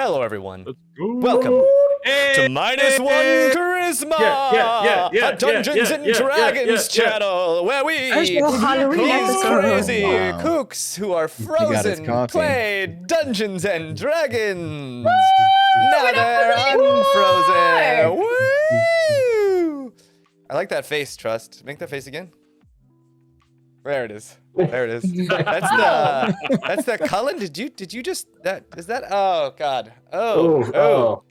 Hello, everyone. Let's go. Welcome Hey! to MinusOneCharisma, a Dungeons and Dragons channel where we these crazy kooks who are frozen play Dungeons and Dragons. Now they're unfrozen. Woo! I like that face, Trust. Make that face again. There it is. There it is. That's the Cullen. Did you just is that? Oh God. Oh.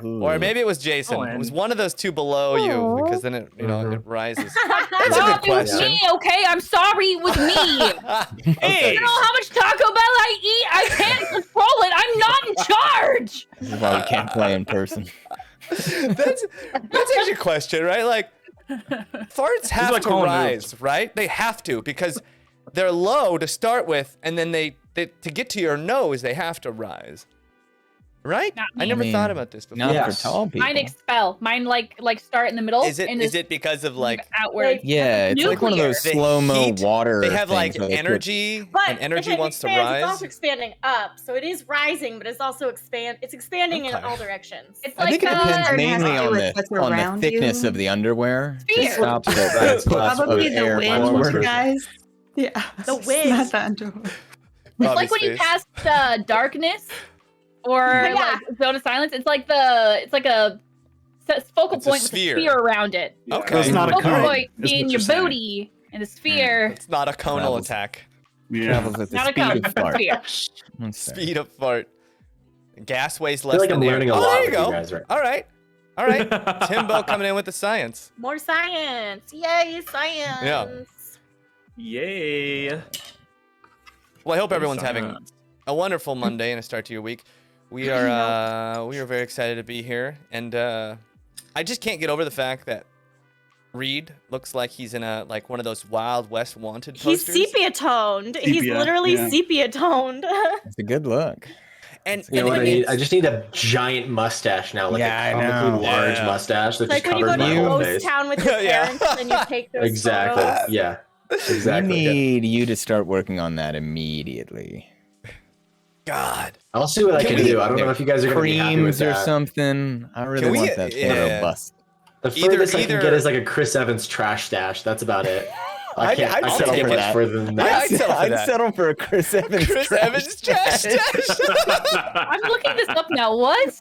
Or maybe it was Jason. Cullen. It was one of those two below you, because then it it rises. That's a Sorry, good question. It was me, okay? I'm sorry, it was me. Hey. You know how much Taco Bell I eat? I can't control it. I'm not in charge. This is why we can't play in person. That's actually a question, right? Like, farts have to rise, right? They have to, because they're low to start with, and then they to get to your nose, they have to rise. Right? I never thought about this before. Not for tall people. Mine expel. Mine like start in the middle. Is it because of like outward? Yeah, it's like one of those slow-mo water. They have like things energy, but and energy if it wants to expands, rise. It's also expanding up, so it is rising, but it's also expanding in all directions. It's I like think it depends mainly on what's the around thickness you. of the underwear. Sphere. To stop the Probably the wind, guys. Yeah, The it's wind. not the underwear. It's like when you pass darkness or like zone of silence. It's like a focal point with a sphere around it. Okay. It's not a Focal cone. point is being what your you're saying. booty and the sphere. It's not a conal attack. Yeah. travels at the Not a speed cone. of It's a fart. sphere. That's fair. Speed of fart. Gas weighs I less feel like than I'm air. learning a Oh, lot there you with go. you guys right All right. Timbo coming in with the science. More science! Yay, science! Yay. Well, I hope everyone's Science. having a wonderful Monday and a start to your week. We are very excited to be here, and I just can't get over the fact that Reed looks like he's in one of those Wild West Wanted posters. He's sepia toned. He's Sepia, literally yeah. sepia toned. It's a good look. And You know what I need? it's- I just need a giant mustache now, like Yeah, I a comically know. large Yeah. mustache that Like just when you go covers to my whole Ghost face. Town with your Yeah. parents and you take those Exactly. photos. Yeah. Exactly. We need you to start working on that immediately. God. I'll see what I Can can we- do. I don't know if you guys are going to be happy with Creams or that. something. I really Can we want get- that yeah. photo bust. The furthest I can get is like a Chris Evans trash stash. That's about it. I can't. I'd I settle can't for get that. further than Yeah, that. I'd settle for that. settle for a Chris Evans. Chris trash Evans trash stash. I'm looking this up now. What?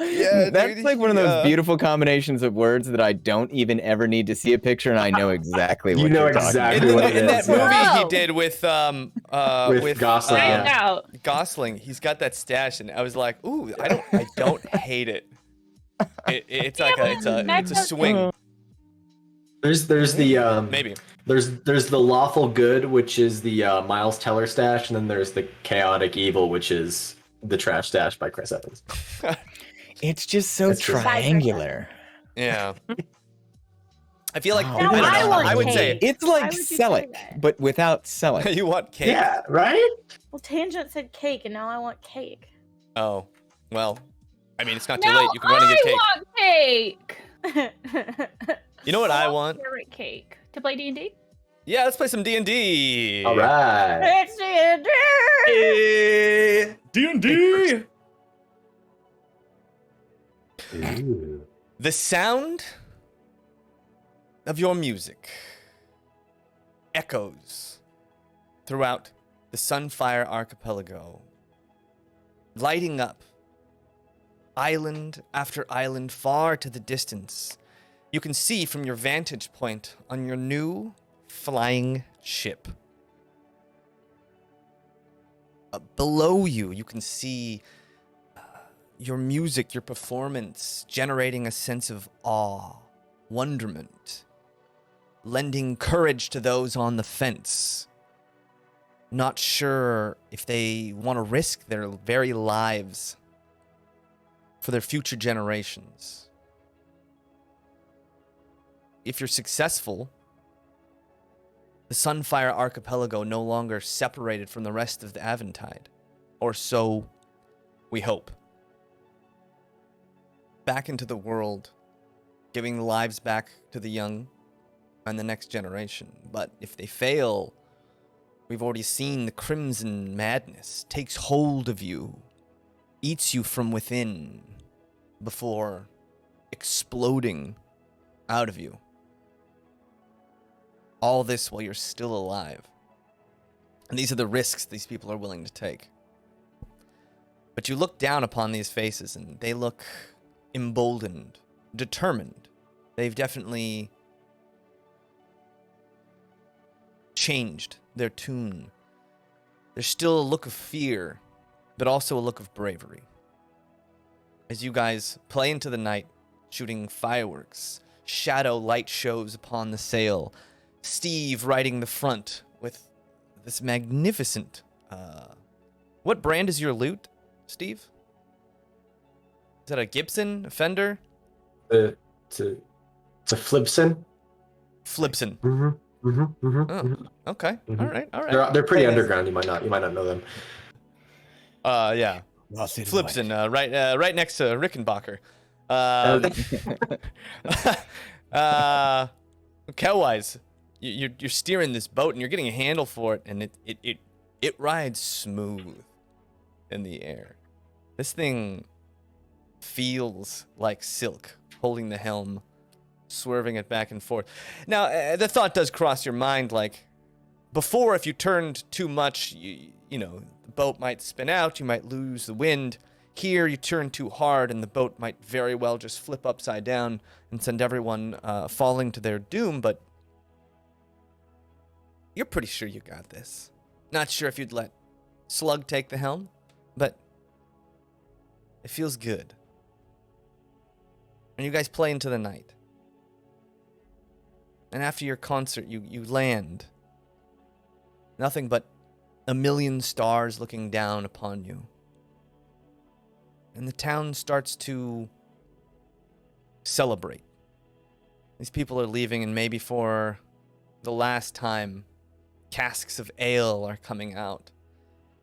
Yeah, That's dude, like one of those yeah. beautiful combinations of words that I don't even ever need to see a picture, and I know exactly what You know you're talking exactly In, what it in that is. movie yeah. he did with With Gosling, Find yeah. out. Gosling, he's got that stash, and I was like, ooh, I don't hate it. It's like it's a swing, There's the maybe. There's the lawful good, which is the Miles Teller stash, and then there's the chaotic evil, which is the trash stash by Chris Evans. It's just so That's just- triangular. Yeah. I feel like Oh, I don't know. I want I would cake. say It's Why like would you say Selleck, that? but without Selleck. you want cake. Yeah, right? Well, Tangent said cake, and now I want cake. Oh, well. I mean, it's not too No, late. You can run and get cake. want cake. You know what I want? Carrot cake to play D&D. Yeah, let's play some D&D. All right. It's the D&D. Ooh. The sound of your music echoes throughout the Sunfire Archipelago, lighting up island after island far to the distance. You can see from your vantage point on your new flying ship. Below you, you can see your music, your performance, generating a sense of awe, wonderment, lending courage to those on the fence, not sure if they want to risk their very lives for their future generations. If you're successful, the Sunfire Archipelago no longer separated from the rest of the Aventide, or so we hope. Back into the world, giving lives back to the young and the next generation. But if they fail, We've already seen the crimson madness takes hold of you, eats you from within, before exploding out of you. All this while you're still alive. And these are the risks these people are willing to take. But you look down upon these faces and they look emboldened, determined. They've definitely changed their tune. There's still a look of fear, but also a look of bravery. As you guys play into the night, shooting fireworks, shadow light shows upon the sail, Steve riding the front with this magnificent... what brand is your lute, Steve? Is that a Gibson? A Fender? It's a Flipson. Flipson. Okay. All right. They're pretty underground. You might not know them. Yeah. Flipson, right next to Rickenbacker. Kelwise, you're steering this boat and you're getting a handle for it, and it rides smooth in the air. This thing feels like silk, holding the helm, swerving it back and forth. Now, the thought does cross your mind, like, before, if you turned too much, you know, the boat might spin out, you might lose the wind. Here, you turn too hard, and the boat might very well just flip upside down and send everyone falling to their doom, but you're pretty sure you got this. Not sure if you'd let Slug take the helm, but it feels good. And you guys play into the night. And after your concert, you land. Nothing but a million stars looking down upon you. And the town starts to celebrate. These people are leaving, and maybe for the last time, casks of ale are coming out.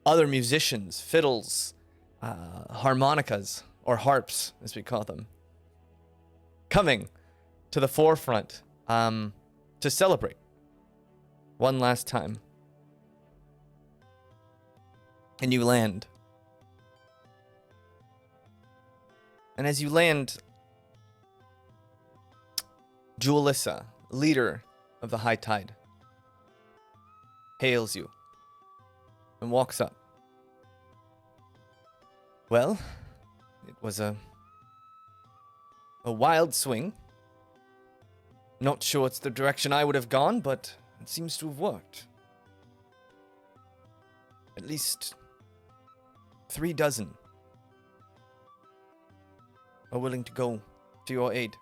Other musicians, fiddles, harmonicas, or harps, as we call them, coming to the forefront to celebrate one last time. And you land. And as you land, Julissa, leader of the High Tide, hails you and walks up. Well, it was a wild swing. Not sure it's the direction I would have gone, but it seems to have worked. At least 36 are willing to go to your aid.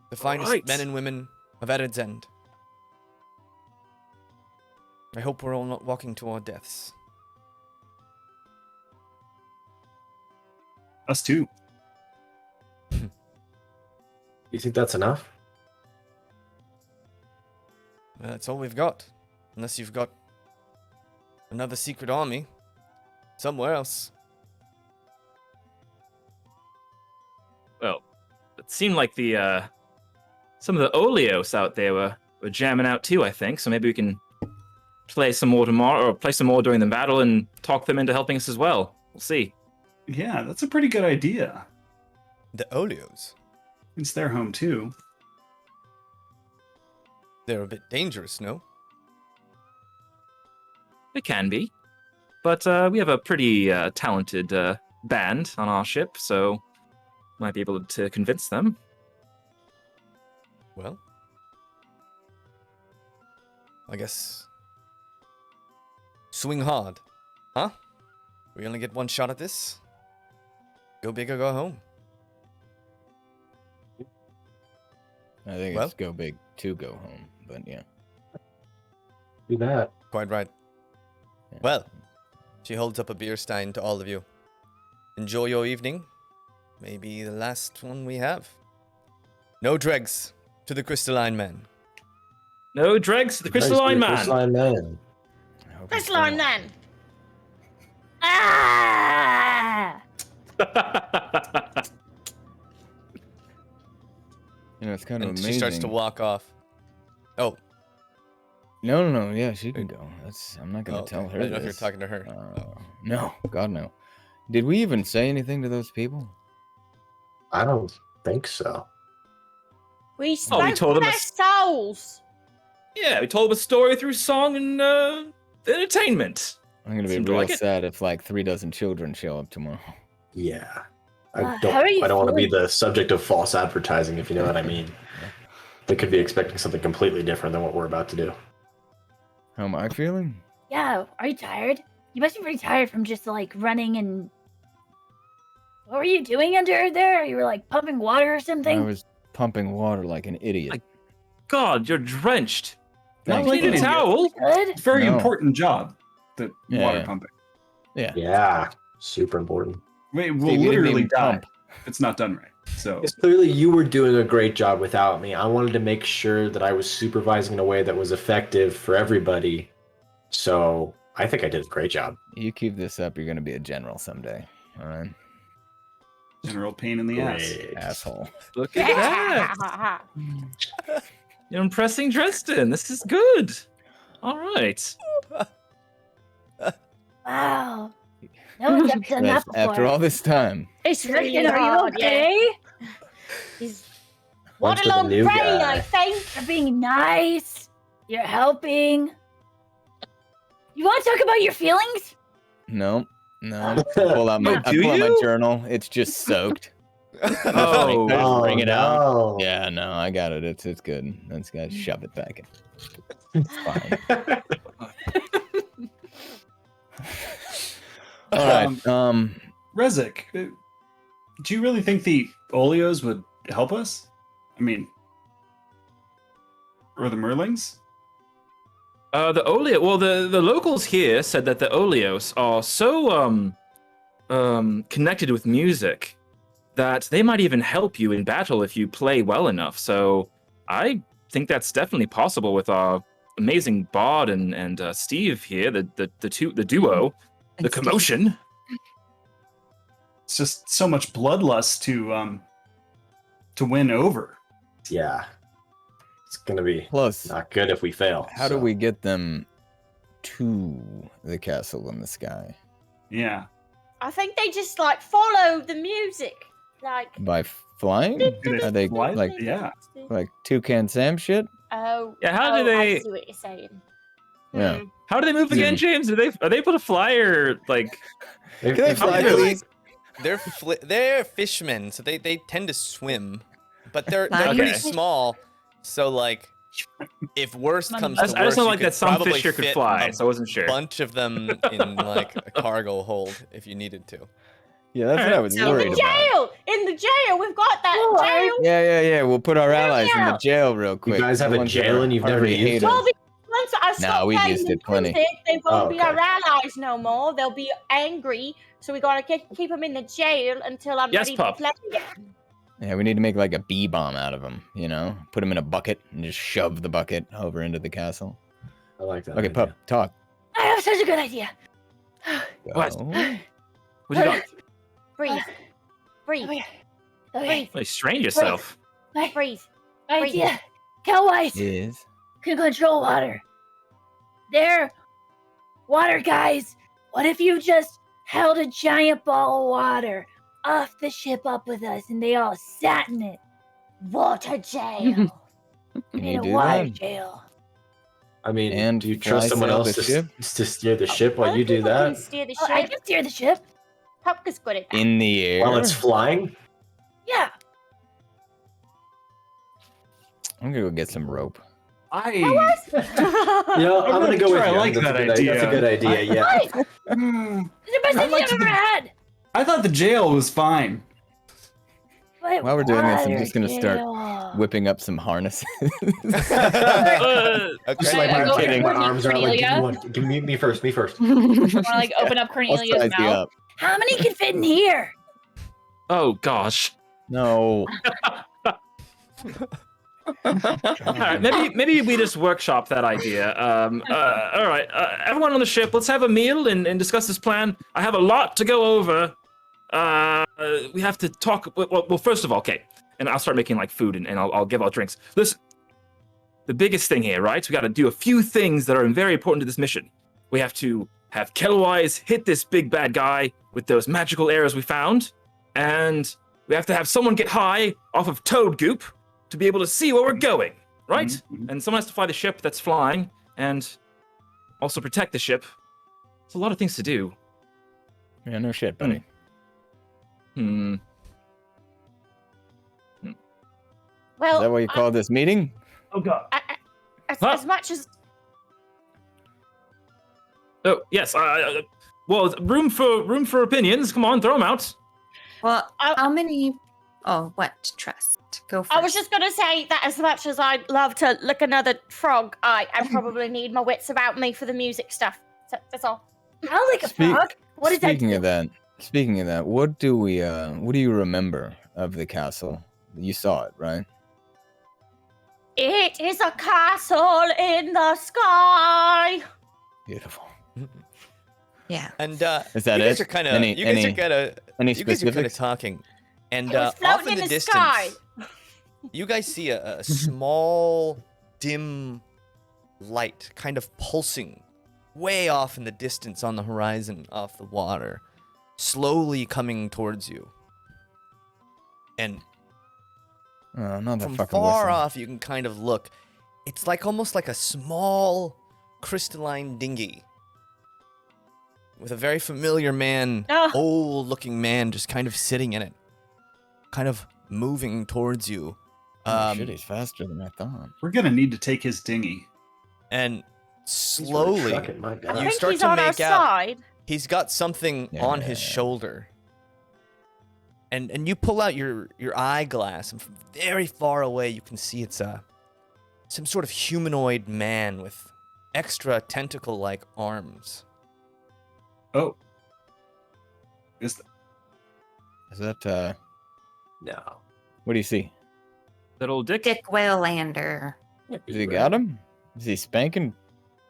The finest men and women of Ered's End. I hope we're all not walking to our deaths. Us too. You think that's enough? That's all we've got. Unless you've got another secret army somewhere else. Well, it seemed like the some of the Oleos out there were jamming out too, I think. So maybe we can play some more tomorrow, or play some more during the battle and talk them into helping us as well. We'll see. Yeah, that's a pretty good idea. The Oleos? It's their home too. They're a bit dangerous, no? It can be. But we have a pretty talented band on our ship, so might be able to convince them. Well, I guess swing hard, huh? We only get one shot at this. Go big or go home. I think it's go big to go home, but yeah. Do that. Quite right. Yeah. Well, she holds up a beer stein to all of you. Enjoy your evening. Maybe the last one we have. No dregs to the Crystalline Man. No dregs to the Crystalline Man. Crystalline Man. Crystalline Man. Ah! You know, it's kind of And amazing. she starts to walk off. Oh. No. Yeah, she can go. I'm not gonna tell her. I don't know if this. you're talking to her. No, God no. Did we even say anything to those people? I don't think so. We spoke told to them their souls. Yeah, we told them a story through song and entertainment. I'm gonna be Seemed real like it. sad if like 3 dozen children show up tomorrow. Yeah. how I are don't you want to be feeling? the subject of false advertising, if you know what I mean. They could be expecting something completely different than what we're about to do. How am I feeling? Yeah, are you tired? You must be pretty tired from just like running and. What were you doing under there? You were like pumping water or something? I was pumping water like an idiot. God, you're drenched. Not Thanks, like You need a an bud. towel. Good. It's a very No. important job, the Yeah, water yeah. pumping. Yeah. Yeah, super important. We'll Steve, you didn't literally even die pump. if it's not done right. So Because clearly you were doing a great job without me. I wanted to make sure that I was supervising in a way that was effective for everybody. So I think I did a great job. You keep this up, you're gonna be a general someday. All right, general pain in the ass. Great. asshole. Look at that. You're impressing Dresden. This is good. All right. Wow. No one's ever done that before. After all this time, It's really Dresden, are you hard, okay? He's Once waddle with a on new brain, guy. I think. You're being nice. You're helping. You want to talk about your feelings? no. I pull out my, No, I do pull out my you? journal. It's just soaked. Oh. I just bring it out. no. Yeah, no, I got it. It's good. Let's go shove it back in. It's fine. All right. Rezek, do you really think the Oleos would help us? I mean, or the Merlings? The Oleo. Well, the locals here said that the Oleos are so connected with music that they might even help you in battle if you play well enough. So I think that's definitely possible with our amazing Bard and Steve here, the duo, the commotion. It's just so much bloodlust to win over. Yeah. It's going to be Plus, not good if we fail. how do we get them to the castle in the sky? Yeah. I think they just like follow the music. Like, By flying? Do Are they fly? like Yeah. Toucan Sam shit? oh, Yeah, how do oh, they- I see what you're saying. Yeah. How do they move again, James? Are they able to fly or like? If- Can they if- fly, if- please? They're fishmen, so they tend to swim, but they're Okay. pretty small. So like, if worst comes to I worst, just know you like could that some probably fish here could fit fly, a so I wasn't sure. bunch of them in like a cargo hold if you needed to. Yeah, that's what I was So- worried In the about. jail! In the jail! We've got that Lord. jail! Yeah. We'll put our allies in the Yeah. jail real quick. guys have The a ones that jail are and you've never already used hate it? us. Well, once I stop we've paying used the it plenty. music, they won't Oh, be okay. our allies no more. They'll be angry, so we gotta keep them in the jail until I'm Yes, ready pup. to play again. Yeah, we need to make like a bee bomb out of them, you know? Put them in a bucket and just shove the bucket over into the castle. I like that. Okay, idea. pup, talk. I have such a good idea. What? Go. What do you got? Breathe. Breathe. Okay. Okay. Like, strain yourself. Breathe. Idea. Cowboys Is can control water. They're water guys. What if you just held a giant ball of water off the ship up with us and they all sat in it? Water jail. can In you a do water that? jail. I mean, And do you fly trust someone sail else the to, ship? to steer the ship while Other you do people can that? steer the Oh, I ship. can steer the ship. Pup is good at that. In the air? While it's flying? Yeah. I'm gonna go get some rope. You know, I'm gonna go with I you. like That's that a good idea. That's a good idea, yeah. Right. Hmm, It's the best I'd idea like I've to ever do- had. I thought the jail was fine. But While we're doing this, I'm water just gonna start jail. whipping up some harnesses. Uh, Just Okay. like I I'm go kidding, my towards arms are out, like, give Cornelia. me one. Give me first, me first. I want to like open up I'll Cornelia's size you mouth. up. How many can fit in here? oh gosh. No. All right, maybe we just workshop that idea. All right, everyone on the ship, let's have a meal and discuss this plan. I have a lot to go over. We have to talk. Well, first of all, okay, and I'll start making like food and I'll give out drinks. Listen, the biggest thing here, right? We got to do a few things that are very important to this mission. We have to have Kellwise hit this big bad guy with those magical arrows we found, and we have to have someone get high off of toad goop to be able to see where we're going, right? Mm-hmm. And someone has to fly the ship that's flying and also protect the ship. It's a lot of things to do. Yeah, no shit, buddy. Hmm. Well, Is that what you call this meeting? Oh god. As much as Oh yes. Well, room for opinions. Come on, throw them out. Well, how many? Oh, what? Trust. Go first. I was just gonna say that as much as I'd love to lick another frog, I probably need my wits about me for the music stuff. So that's all. I'll lick a frog. What is that? Speaking of that, what do you remember of the castle? You saw it, right? It is a castle in the sky. Beautiful. Yeah. And Is that you guys it? are kind of Any specifics? talking, and It was off floating in the in the distance, sky. you guys see a small, dim light kind of pulsing way off in the distance on the horizon, off the water, slowly coming towards you. And Oh, not the from fucking far whistle. off, you can kind of look. It's like almost like a small crystalline dinghy with a very familiar man, old-looking man, just kind of sitting in it, kind of moving towards you. Oh, shit, he's faster than I thought. We're gonna need to take his dinghy. And slowly, trucking, my God. I you think start he's to on our make out side. he's got something on his Yeah. shoulder. And you pull out your eyeglass, and from very far away you can see it's some sort of humanoid man with extra tentacle-like arms. Oh. Is that No. what do you see? That old dick. Dick Waylander. Has he got him? Is he spanking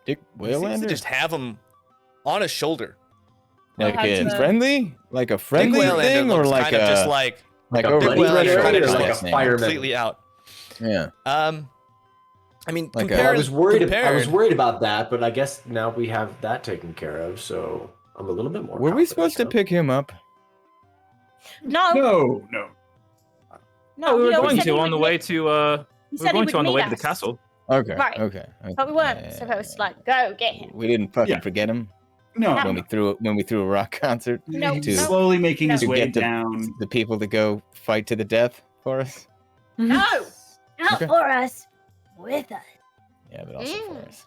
Dick He seems to Waylander? just have him on his shoulder. Like How a to- friendly? Like a Dick friendly Waylander thing? Or looks like kind of just like like a oh, Dick Dick Dick Waylander kind of or just like looks a fireman? completely out. Yeah. I mean, Like I was worried. I was compared- worried about that, but I guess now we have that taken care of, so I'm a little bit more. Were we confident, supposed to so. pick him up? No, no. Oh, we were he always going said to he on the would way meet- to he we were said he going would to on the meet way to the us. castle. Okay. Right. Okay. But we weren't Yeah, supposed to yeah. like go get him. We didn't fucking Yeah. forget him No. when we threw a rock concert No, He's to- slowly making his to way get the, down. the people to go fight to the death for us. No. Not Okay. for us, with us. Yeah, but also for us.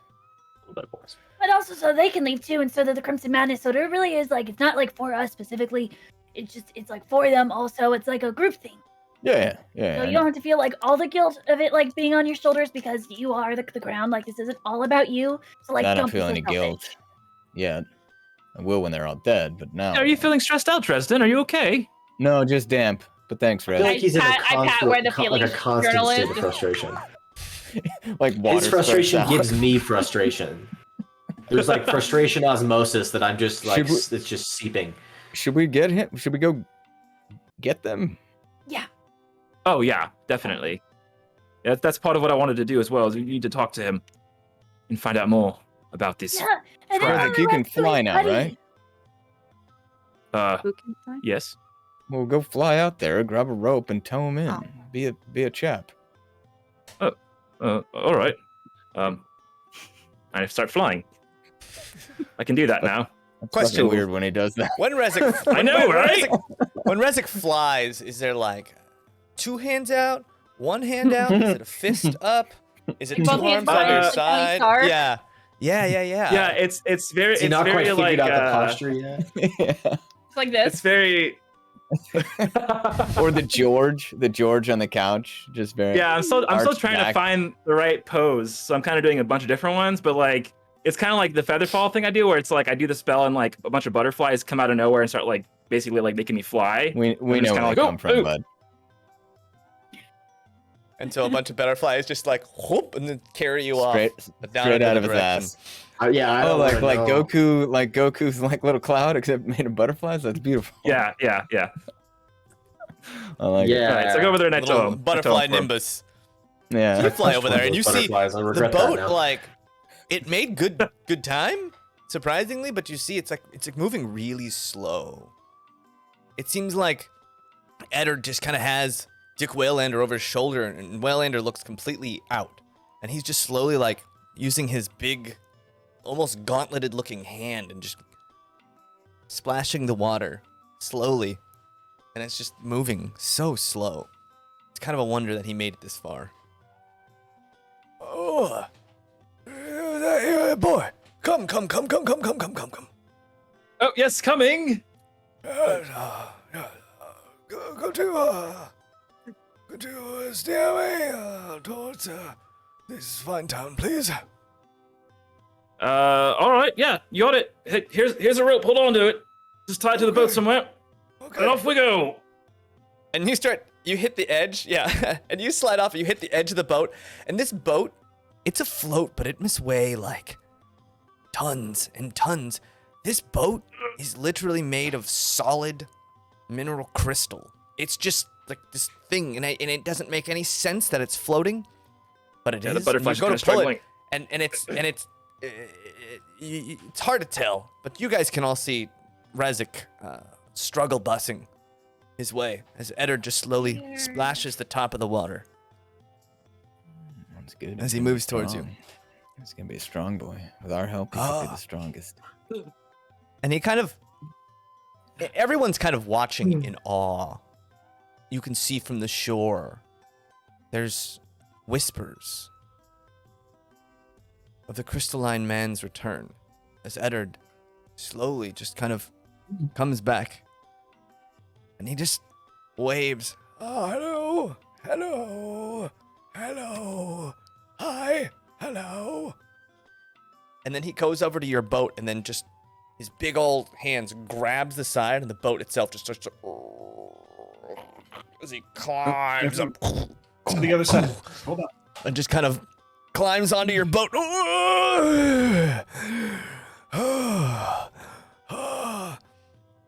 A little bit more. But also so they can leave too, and so that the Crimson Madness. So there really is like, it's not like for us specifically. It's like for them also. It's like a group thing. Yeah. So I you know. don't have to feel like all the guilt of it like being on your shoulders because you are the crown. Like this isn't all about you. So like I don't be feel so any selfish. guilt yet. I will when they're all dead, but now. Are you feeling stressed out, Dresden? Are you okay? No, just damp. But thanks, I feel Red. like he's in a I pat constant, where the like a feelings constant journal state is. of frustration. Like water. His frustration spurts out. gives me frustration. There's like frustration osmosis that I'm just like Should we- it's just seeping. Should we get him? Should we go get them? Oh yeah, definitely. Yeah, that's part of what I wanted to do as well. Is we need to talk to him and find out more about this. Yeah, and then Fragg, on the you can rest of fly it, now, buddy. right? Who can find? Yes. Well, go fly out there, grab a rope, and tow him in. Oh. Be a chap. All right. I start flying. I can do that now. That's Question. fucking weird when he does that. When Rezek, I know, right? When Rezek flies, is there like two hands out, one hand out? Is it a fist up? Is it two Both hands arms on your up, side? star? Yeah. Yeah, it's very Is he it's not very quite like figured out the posture yet? Yeah. It's like it's this. very Or the George on the couch, just very. yeah. I'm still arched trying to back. find the right pose. So I'm kind of doing a bunch of different ones, but like it's kind of like the feather fall thing I do, where it's like I do the spell and like a bunch of butterflies come out of nowhere and start like basically like making me fly. We I'm know just where kinda they like, come oh, from, ooh. bud. Until a bunch of butterflies just like whoop and then carry you Straight, off down straight in out the of his direction. ass. Yeah, I Oh, don't like wanna know. Goku's like little cloud, except made of butterflies. That's beautiful. Yeah. I like it. Yeah. All right, so go over there and I tell Little him. butterfly I tell him nimbus. Yeah. You fly over there and you see the boat, now. like, it made good time, surprisingly, but you see it's like moving really slow. It seems like Eddard just kind of has Dick Waylander over his shoulder, and Waylander looks completely out. And he's just slowly, like, using his big, almost gauntleted-looking hand and just splashing the water slowly. And it's just moving so slow. It's kind of a wonder that he made it this far. Oh, boy, come. Oh, yes, coming. Go to steer me towards this fine town, please. All right, yeah, you got it. Hey, here's a rope. Hold on to it. Just tie it to the boat somewhere. Okay. And off we go. And you hit the edge, yeah, and you slide off and you hit the edge of the boat. And this boat, it's afloat, but it must weigh like tons and tons. This boat is literally made of solid mineral crystal. It's just like this thing, and it doesn't make any sense that it's floating, but it is. The butterfly's kind of struggling. And it's hard to tell, but you guys can all see Rezek struggle bussing his way as Eddard just slowly splashes the top of the water. That's good. As he moves towards you. He's gonna be a strong boy. With our help, he could be the strongest. And everyone's kind of watching in awe. You can see from the shore, there's whispers of the crystalline man's return as Eddard slowly just kind of comes back. And he just waves. Oh, hello, hi, hello. And then he goes over to your boat and then just his big old hands grabs the side and the boat itself just starts to as he climbs up to the other side. Hold on. And just kind of climbs onto your boat. Oh,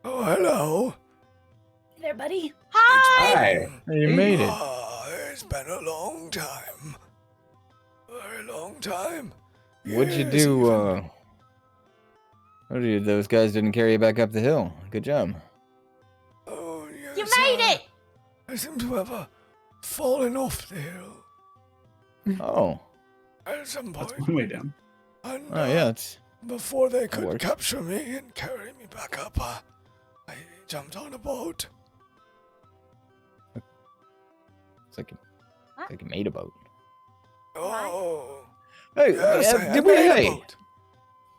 hello. Hey there, buddy. Hi. You made it. It's been a long time. Very long time. What'd you do? Those guys didn't carry you back up the hill. Good job. Oh, yes. You made it. I seem to have fallen off the hill. Oh. At some point. That's one way down. And, Yeah. It's before they could works. capture me and carry me back up, I jumped on a boat. It's like you made a boat. Oh. Hey, Yes, I did we? made a Hey. boat.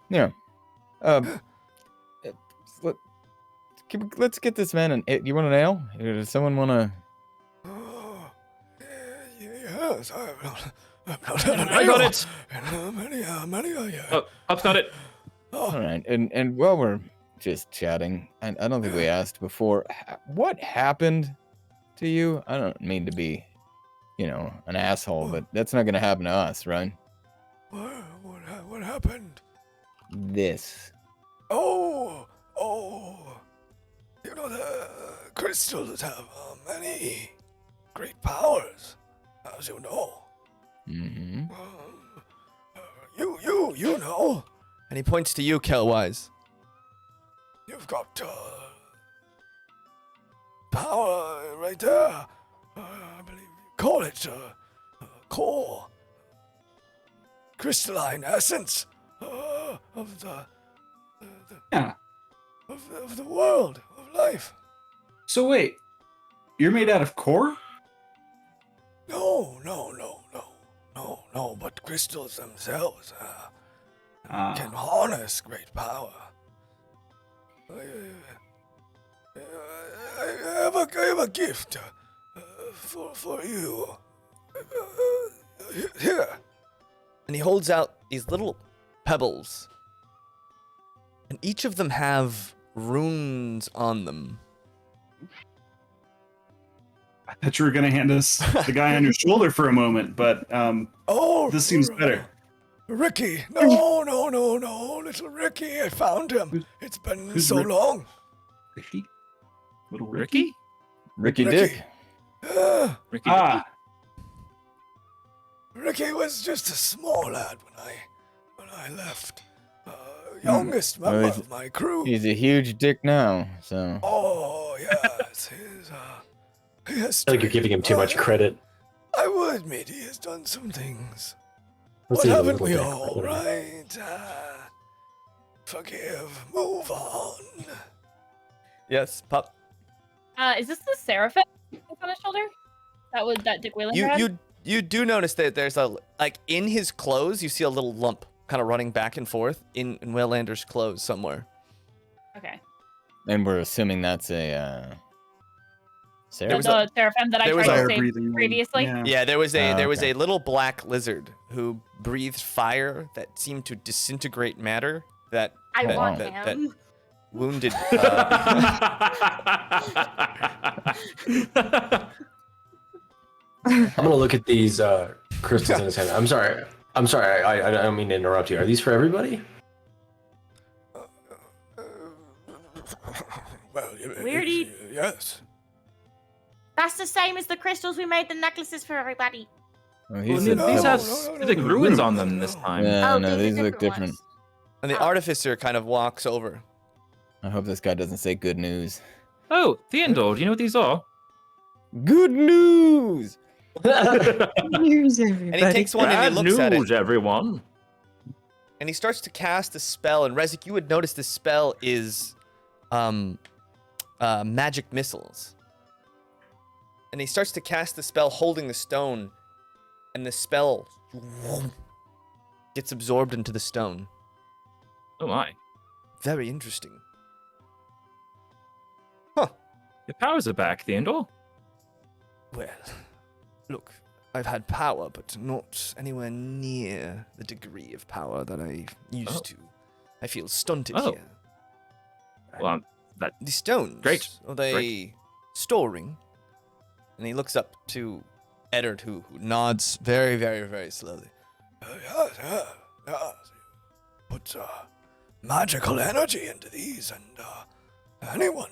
Yeah. Let's get this man an. You want an ale? Does someone want to? Oh, yes, I've not had an I got ale it. in many a year. Oh, Pop's got it. All right, and while we're just chatting, and I don't think we asked before, what happened to you? I don't mean to be, an asshole, but that's not gonna happen to us, right? What happened? This. Oh, the crystals have many great powers, as you know. Mm-hmm. You know. And he points to you, Kelwise. You've got power right there. I believe you call it core. Crystalline essence of the of the world of life. So wait, you're made out of core? No. But crystals themselves can harness great power. I have a gift for you. Here. And he holds out these little pebbles. And each of them have runes on them. I thought you were going to hand us the guy on your shoulder for a moment, but this seems better. Ricky. No. Little Ricky. I found him. It's been Who's so long. Ricky? Little Ricky? Ricky Dick. Ricky. Ricky was just a small lad when I left. Youngest member of my crew. He's a huge dick now, so. Oh, yes. He has I feel like you're giving him too much credit. I will admit he has done some things. Let's What leave a haven't little we bit all, credit. right? Forgive. Move on. Yes, pup. Is this the Seraphim on his shoulder? That Dick Wheeler had? You do notice that there's in his clothes, you see a little lump kind of running back and forth in Waylander's clothes somewhere. Okay. And we're assuming that's a The Seraphim that I tried to save previously? Yeah, there was a little black lizard who breathed fire that seemed to disintegrate matter that wounded. I'm gonna look at these crystals in his hand. I'm sorry. I don't mean to interrupt you. Are these for everybody? Well, Weirdy. Yes. That's the same as the crystals we made the necklaces for everybody. Oh, These have like ruins on them this time. Yeah, Oh, no, these these are look different different. ones. And the artificer kind of walks over. I hope this guy doesn't say good news. Oh, Theodore, do you know what these are? Good news! News, everybody. And he takes one and he Bad looks at news, it. everyone. And he starts to cast a spell. And Rezik, you would notice this spell is magic missiles. And he starts to cast the spell holding the stone. And the spell gets absorbed into the stone. Oh my. Very interesting. Your powers are back, Theodore. Well, look, I've had power, but not anywhere near the degree of power that I used to. I feel stunted here. Well, The stones. Great. Are they storing? And he looks up to Eddard, who nods very, very, very slowly. Yes. Put magical energy into these, and anyone.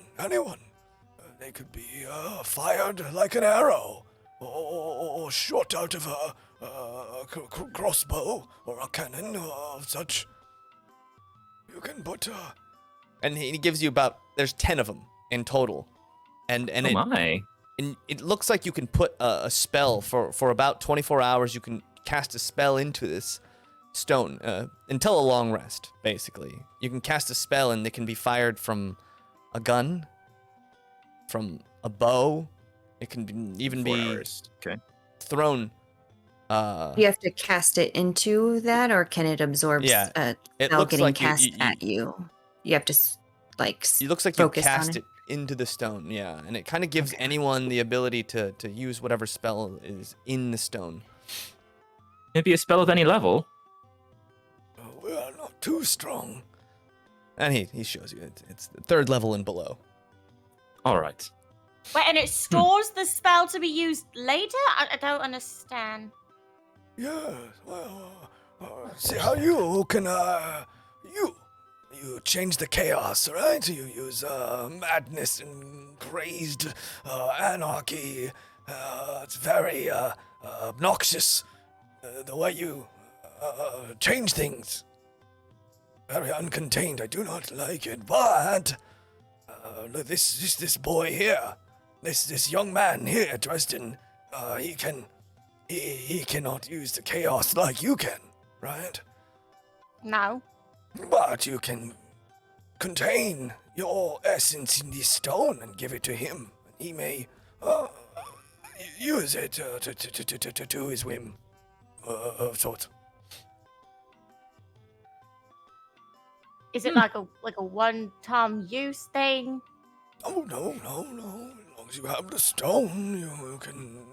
They could be fired like an arrow, or shot out of a crossbow or a cannon of such. You can put. And he gives you there's 10 of them in total. And it looks like you can put a spell for about 24 hours. You can cast a spell into this stone until a long rest, basically. You can cast a spell and it can be fired from a gun, from a bow. It can even be thrown. You have to cast it into that, or can it absorb a spell getting like cast at you? You have to it looks like you focus on cast it into the stone, yeah, and it kind of gives anyone the ability to use whatever spell is in the stone. Maybe a spell of any level. We are not too strong. And he shows you it's the 3rd level and below. All right. Wait, and it stores the spell to be used later? I don't understand. Yes. Well, see how you can you change the chaos, right? You use madness and crazed anarchy. It's very obnoxious the way you change things. Very uncontained. I do not like it. But this boy here, this young man here, Dresden, he cannot use the chaos like you can, right? No. But you can contain your essence in this stone and give it to him. He may use it to his whim of sorts. Is it like a one-time use thing? Oh no! As long as you have the stone, you can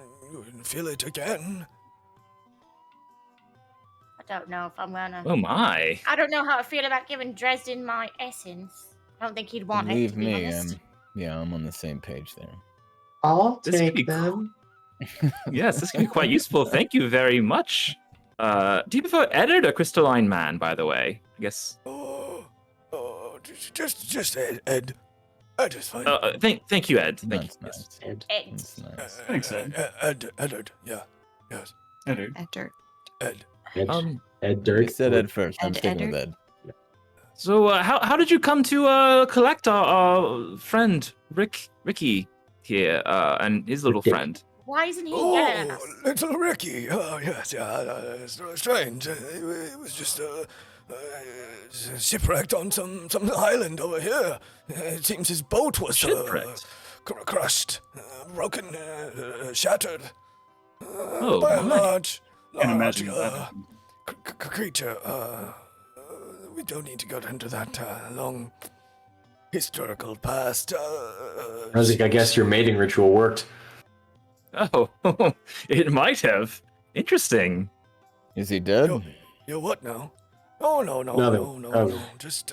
fill it again. I don't know if I'm gonna. Oh my! I don't know how I feel about giving Dresden my essence. I don't think he'd want it. Believe To be me, honest. I'm on the same page there. I'll take them. Yes, this can be quite useful. Thank you very much. Do you prefer Eddard or Crystalline Man, by the way? I guess. Just Ed. Ed is fine. Thank you, Ed. Thank you. Nice. Yes. Ed. That's nice. Thanks, Ed. Eddard. Yeah. Yes. Eddard. Ed. Ed Dirt. I said Ed first. I'm Ed- sticking with Eddard? Ed. So, how did you come to collect our friend Ricky here and his little friend? Why isn't he Oh, getting us? little Ricky. Oh, yes, it's strange. It was just shipwrecked on some island over here. It seems his boat was crushed, broken, shattered by a large Can imagine that. creature. We don't need to go into that long historical past. Razik, I guess your mating ritual worked. Oh, it might have. Interesting. Is he dead? You're what now? Oh no, Just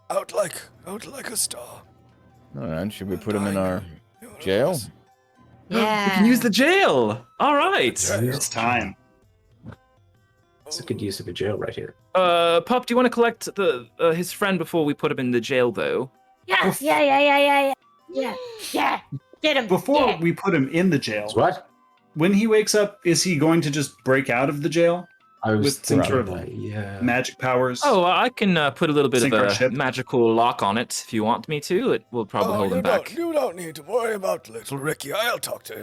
out like a star. All right. Should we put him in our jail? Yeah. We can use the jail. All right. It's time. It's a good use of a jail right here. Pup, do you want to collect his friend before we put him in the jail, though? Yeah. Get him. Before we put him in the jail, What? when he wakes up, is he going to just break out of the jail I was with some sort of thinking that, yeah. magic powers? Oh, I can put a little bit Sink of our a ship. magical lock on it if you want me to. It will probably hold him back. You don't need to worry about little Ricky. I'll talk to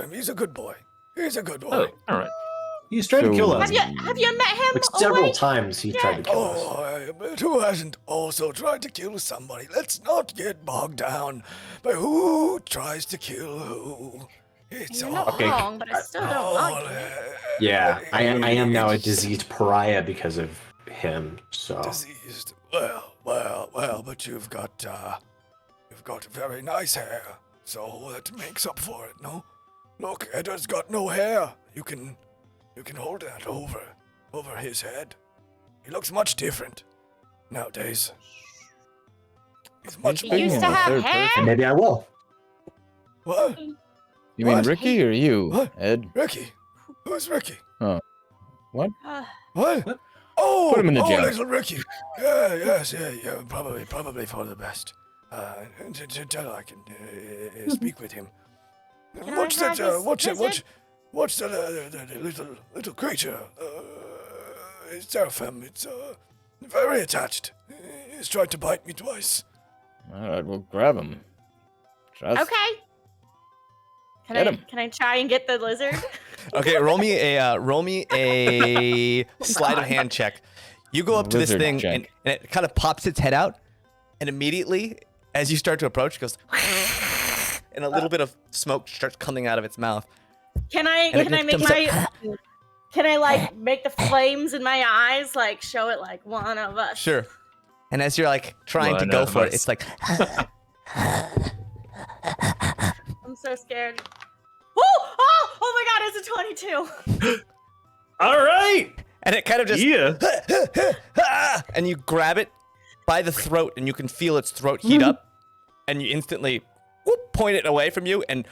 him. He's a good boy. Oh, all right. He's trying to kill us. Have you met him? Like several times he tried to kill us. Oh, but who hasn't also tried to kill somebody? Let's not get bogged down by who tries to kill who. It's You're all not wrong, but I still don't like him. Yeah, I am now a diseased pariah because of him. So diseased. Well, but you've got very nice hair, so that makes up for it, no? Look, Eddard's got no hair. You can hold that over his head. He looks much different nowadays. He's much He used to have hair? maybe I will. What? You mean What? Ricky or you, What? Ed? Ricky? Who's Ricky? What? What? Oh, Put him in the jail. little Ricky. Yeah, probably for the best. Until I can speak with him. Can What's I have that? his lizard? What's the little creature? It's Seraphim. It's very attached. He's tried to bite me twice. All right, we'll grab him. Trust. Okay. Get him. Can I try and get the lizard? Okay, roll me a sleight of hand check. You go up to this Lizard thing check. and it kind of pops its head out, and immediately, as you start to approach, it goes, and a little bit of smoke starts coming out of its mouth. Can I like make the flames in my eyes like show it like one of us? Sure. And as you're like trying to One go of for it, us. it's like, I'm so scared. Oh my god, it's a 22. All right. and it kind of just, Yeah. and you grab it by the throat, and you can feel its throat heat up, and you instantly point it away from you, and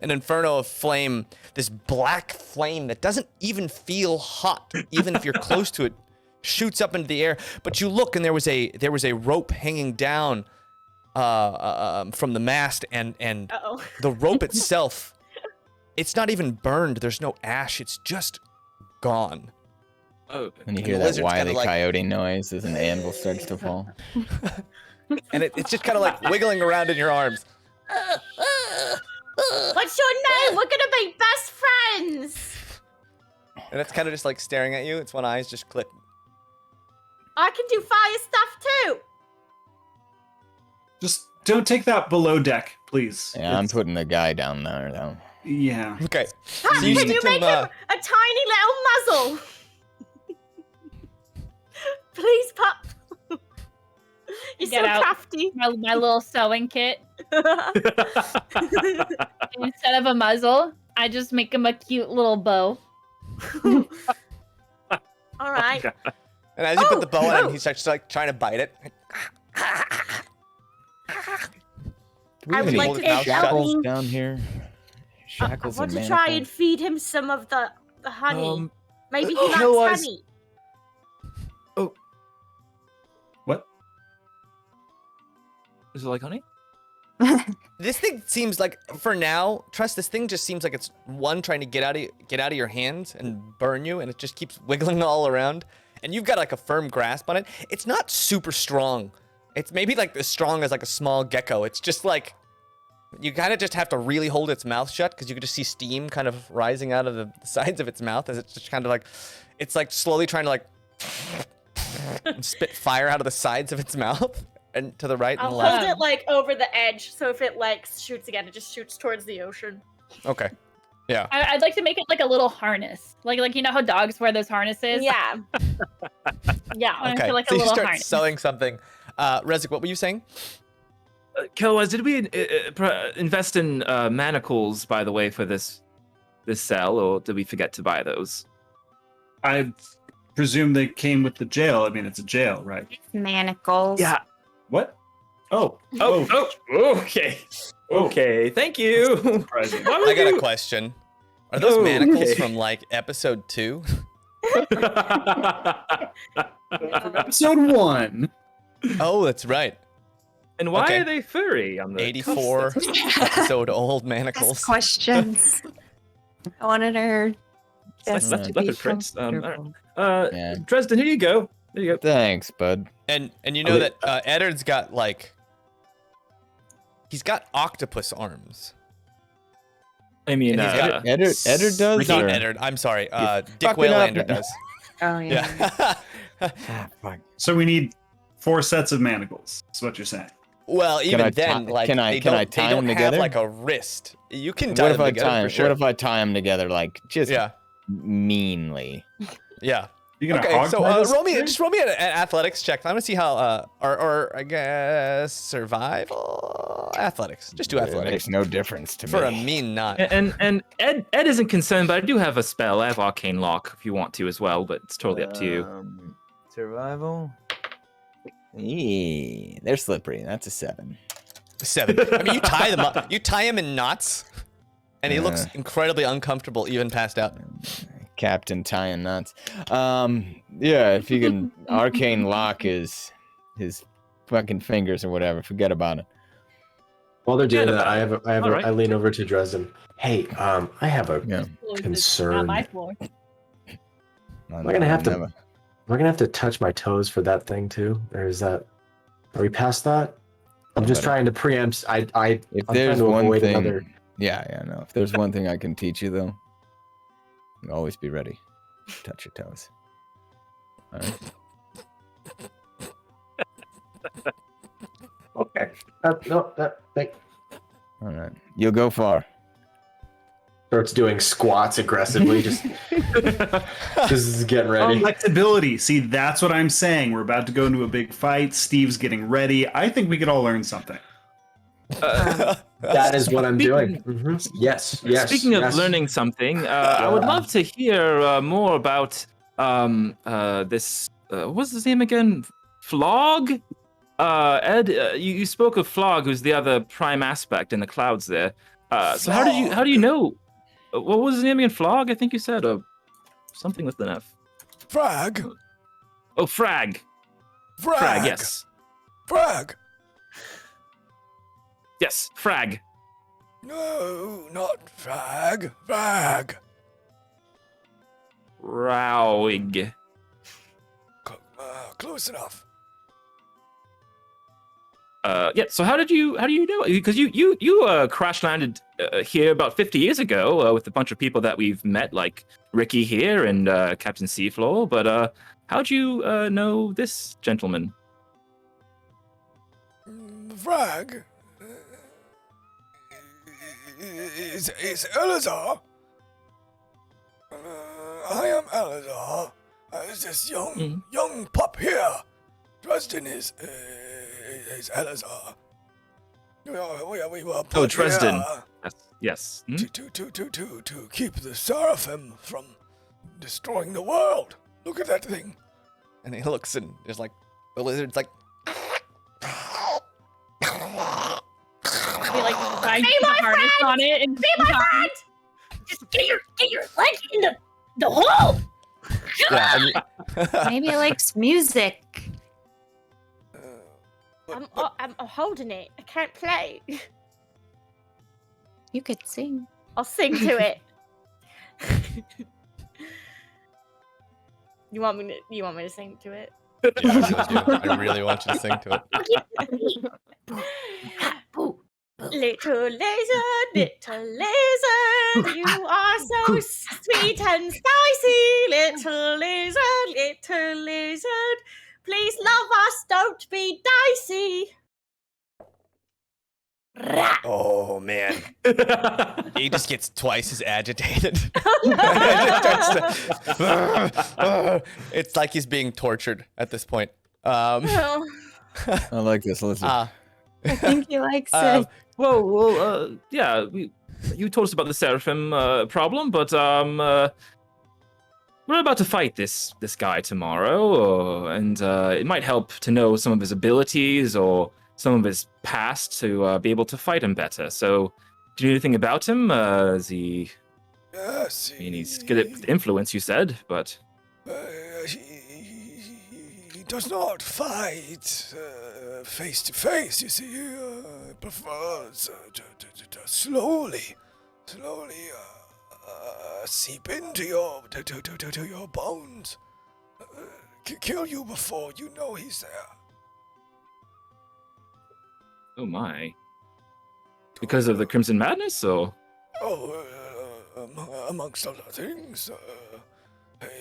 an inferno of flame, this black flame that doesn't even feel hot, even if you're close to it, shoots up into the air. But you look, and there was a rope hanging down from the mast, and the rope itself, it's not even burned. There's no ash. It's just gone. Oh, And you And hear the that lizard's kinda wily like- coyote noise as an anvil starts to fall. And it's just kind of like wiggling around in your arms. What's your name? We're gonna be best friends. And it's kind of just like staring at you. Its one eye's just click. I can do fire stuff too. Just don't take that below deck, please. Yeah, I'm putting the guy down there, though. Yeah. Okay. How So you can stick you to make him, him a tiny little muzzle? Please, pup. You're Get so out. crafty. My little sewing kit. Instead of a muzzle, I just make him a cute little bow. All right. And as you put the bow on him, he starts like trying to bite it. Do we I have would any like to get shackles Ellie- down here? I Shackles want and to try and manacles? feed him some of the honey. Maybe he likes otherwise- honey. Is it like honey? This thing seems like, for now, Trust, this thing just seems like it's trying to get out of your hands and burn you, and it just keeps wiggling all around. And you've got like a firm grasp on it. It's not super strong. It's maybe like as strong as like a small gecko. It's just like, you kind of just have to really hold its mouth shut, because you can just see steam kind of rising out of the sides of its mouth as it's just kind of like, it's like slowly trying to like spit fire out of the sides of its mouth. And to the right and I'll left. hold it like over the edge, so if it like shoots again, it just shoots towards the ocean. Okay. Yeah. I'd like to make it like a little harness, like you know how dogs wear those harnesses. Yeah. Yeah. Okay. Like So a you little start harness. sewing something. Rezik, what were you saying? Kelwaz, did we invest in manacles, by the way, for this cell, or did we forget to buy those? I presume they came with the jail. I mean, it's a jail, right? Manacles. Yeah. What? Oh. Okay. Okay, thank you. Surprising. I got a question. Are those manacles from like episode 2? Episode 1. Oh, that's right. And why Okay. are they furry on the 84 episode old manacles. Ask questions. I wanted her It's just like to leopard be prints. comfortable. Yeah. Dresden, here you go. There you go. Thanks, bud. And you know that Eddard's got like, he's got octopus arms. I mean, And he's got- Eddard does? Not or- Eddard, I'm sorry. Dick fucking up. Waylander does. Oh yeah. Yeah. Ah, fuck. So we need 4 sets of manacles. That's what you're saying. Well, even I then, ti- like, can I- they can don't, I tie they don't them have together? like a wrist. You can tie What if them I together tie? for sure. What if I tie them together like just Yeah. meanly? Yeah. You gonna Okay, hog so tie this roll me thing? just roll me an athletics check. I want to see how or I guess survival athletics. Just do It athletics makes no difference to for me. a mean knot. And Ed isn't concerned, but I do have a spell. I have Arcane Lock if you want to as well, but it's totally up to you. Survival. They're slippery. That's a 7. 7. I mean, you tie them up. You tie him in knots, and he looks incredibly uncomfortable, even passed out. Captain tying knots. Yeah, if you can arcane lock his fucking fingers or whatever, forget about it. While they're doing Forget that, about I lean over to Dresden. Hey, I have a Yeah. concern. Not my floor. Am I gonna have to? Am I gonna have to touch my toes for that thing too, or is that? Are we past that? I'm just trying to preempt. If I'm there's trying to one avoid thing, another. yeah, no. If there's one thing I can teach you though, always be ready. Touch your toes. All right. Okay. All right. You'll go far. Starts doing squats aggressively, just is getting ready. Flexibility. See, that's what I'm saying. We're about to go into a big fight. Steve's getting ready. I think we could all learn something. That is what I'm doing. Yes. Speaking of yes. learning something, I would love to hear more about this. What's his name again? Flagg? Ed, you spoke of Flagg, who's the other prime aspect in the clouds there. So how do you know? What was his name again? Flagg, I think you said, or something with an F. Fragg. Oh, Fragg. Fragg, yes. Fragg. Yes, Fragg. No, not Fragg. Fragg. Rowig. Close enough. Yeah. So how do you know? Because you crash landed here about 50 years ago with a bunch of people that we've met, like Ricky here and Captain Seafloor. But how'd you know this gentleman? Vragg is Elazar. I am Elazar. Is this young pup here? Dresden is Elazar. We were put Dresden. here Yes. to keep the Seraphim from destroying the world. Look at that thing. And he looks and there's like the lizard's like. Be like trying to put the harness on it and Be my friend! Just get your leg in the hole. Yeah, Maybe it likes music. I'm holding it. I can't play. You could sing. I'll sing to it. You want me to sing to it? Yeah, I really want you to sing to it. Little lizard, you are so sweet and spicy. Little lizard, please love us, don't be dicey. Oh man, he just gets twice as agitated. It's like he's being tortured at this point. I like this. Listen. I think he likes it. Yeah. You told us about the Seraphim problem, but we're about to fight this guy tomorrow, and it might help to know some of his abilities or some of his past to be able to fight him better. So, do you know anything about him? Is he? Yes. I mean, he's good at influence, you said, but he does not fight face to face. You see, he prefers to slowly seep into your bones, kill you before you know he's there. oh my! Because of the Crimson Madness, or? Amongst other things.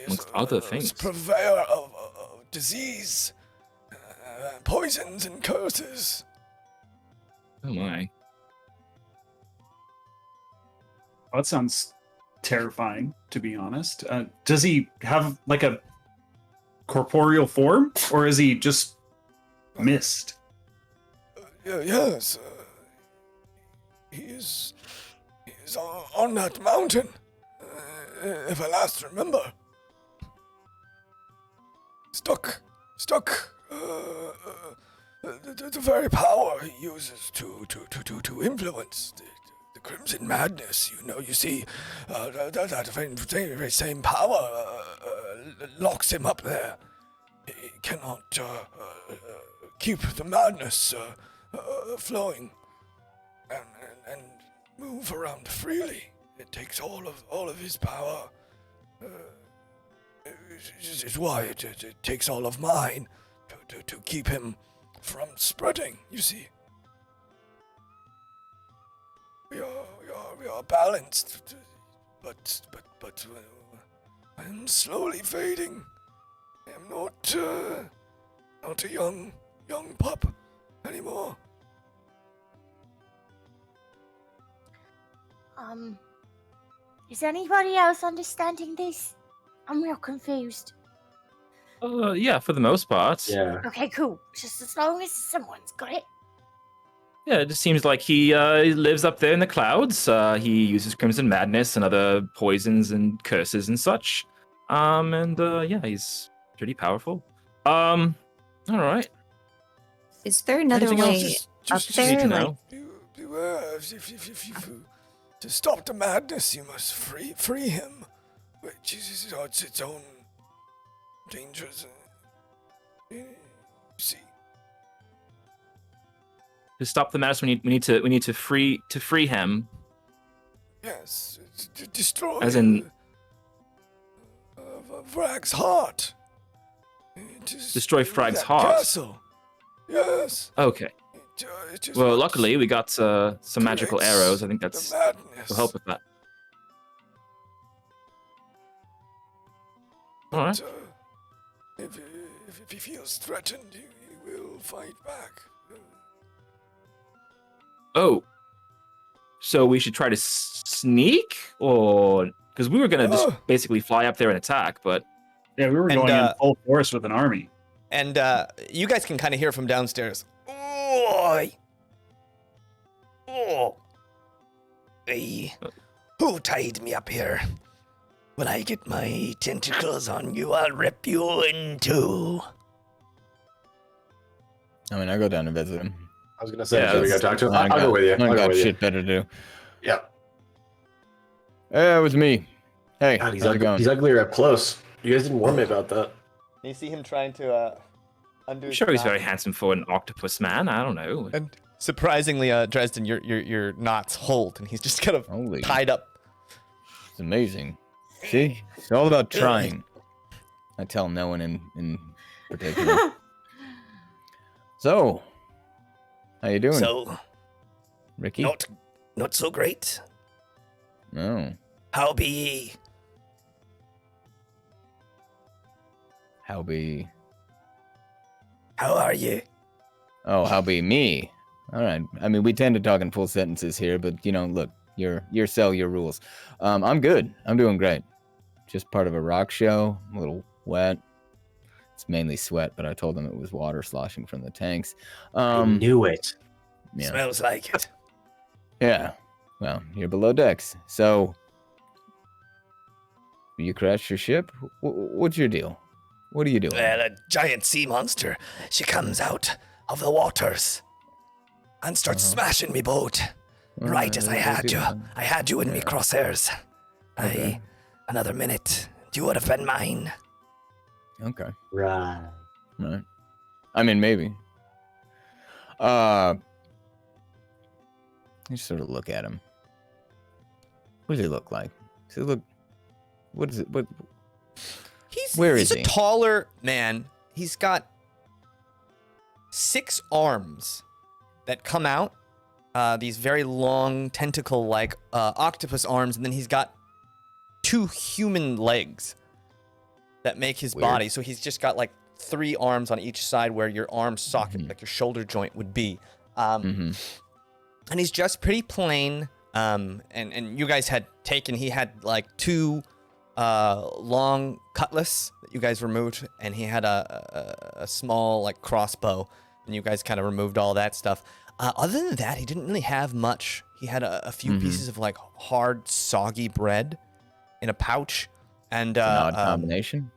Amongst other things. Purveyor of disease, poisons, and curses. Oh my! Well, that sounds terrifying, to be honest. Does he have like a corporeal form, or is he just mist? Yes. He is on that mountain. If I last remember. Stuck. The very power he uses to influence the Crimson Madness. You see, that very same power locks him up there. He cannot keep the madness flowing and move around freely. It takes all of his power. Is why it takes all of mine to keep him from spreading. You see, we are balanced, but I am slowly fading. I am not a young pup anymore. Is anybody else understanding this? I'm real confused. Yeah, for the most part. Yeah. Okay, cool. Just as long as someone's got it. Yeah, it just seems like he lives up there in the clouds. He uses Crimson Madness and other poisons and curses and such. Yeah, he's pretty powerful. All right. Is there another Anything way else? up Just need there? to Like, know. Beware, to stop the madness, you must free him, which is its own dangers. You see. To stop the madness, we need to free him. Yes, to destroy. As in, Vragg's heart. destroy Fragg's that heart. Castle. Yes. Okay. Well, luckily we got some magical arrows. I think that's will help with that. All right. If he feels threatened, he will fight back. Oh, so we should try to sneak, or because we were gonna just basically fly up there and attack, but yeah, we were going in full force with an army. And you guys can kind of hear from downstairs. Oi! Oh! Hey, who tied me up here? When I get my tentacles on you, I'll rip you in two. I mean, I go down and visit him. I was gonna say, we gotta talk to him. I'll go with you. I got shit better to do. Yeah. It was me. Hey, God, how's it going? He's uglier up close. You guys didn't warn me about that. You see him trying to undo. I'm sure he's very handsome for an octopus man. I don't know. And Surprisingly, Dresden, your knots hold, and he's just kind of tied up. It's amazing. See, it's all about trying. I tell no one in particular. So, how you doing? So, Ricky? Not so great. No. How be ye? How be? How are you? Oh, how be me? All right. I mean, we tend to talk in full sentences here, but look, your cell, your rules. I'm good. I'm doing great. Just part of a rock show. I'm a little wet. It's mainly sweat, but I told them it was water sloshing from the tanks. I knew it. Yeah. Smells like it. Yeah. Well, you're below decks. So, you crashed your ship? What's your deal? What are you doing? Well, a giant sea monster. She comes out of the waters and starts smashing me boat. Right as I had you. I had you in me crosshairs. Okay. Another minute, you would have been mine. Okay. Right. I mean, maybe. You sort of look at him. What does he look like? Does he look? What is it? What? He's a taller man. He's got 6 arms that come out. These very long tentacle-like octopus arms, and then he's got 2 human legs that make his body. So he's just got like 3 arms on each side where your arm socket, like your shoulder joint, would be. And he's just pretty plain. And you guys had taken. He had like 2 long cutlass that you guys removed, and he had a small like crossbow, and you guys kind of removed all that stuff. Other than that, he didn't really have much. He had a few pieces of like hard, soggy bread in a pouch, and an odd combination.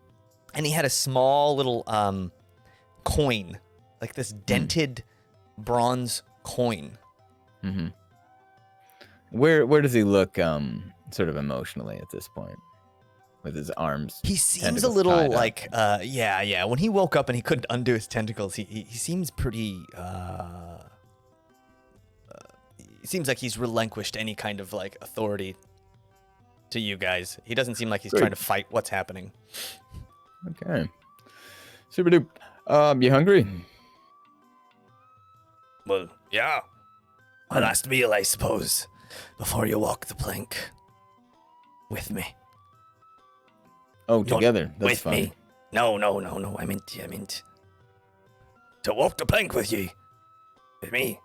And he had a small little coin, like this dented bronze coin. Mm-hmm. Where does he look sort of emotionally at this point? With his arms. He seems a little like yeah. When he woke up and he couldn't undo his tentacles, he seems pretty it seems like he's relinquished any kind of like authority to you guys. He doesn't seem like he's trying to fight what's happening. Okay. Super dupe. You hungry? Well, yeah. A last meal, I suppose, before you walk the plank. With me. Oh, together. That's with fine. me. No. I meant to walk the plank with ye. With me.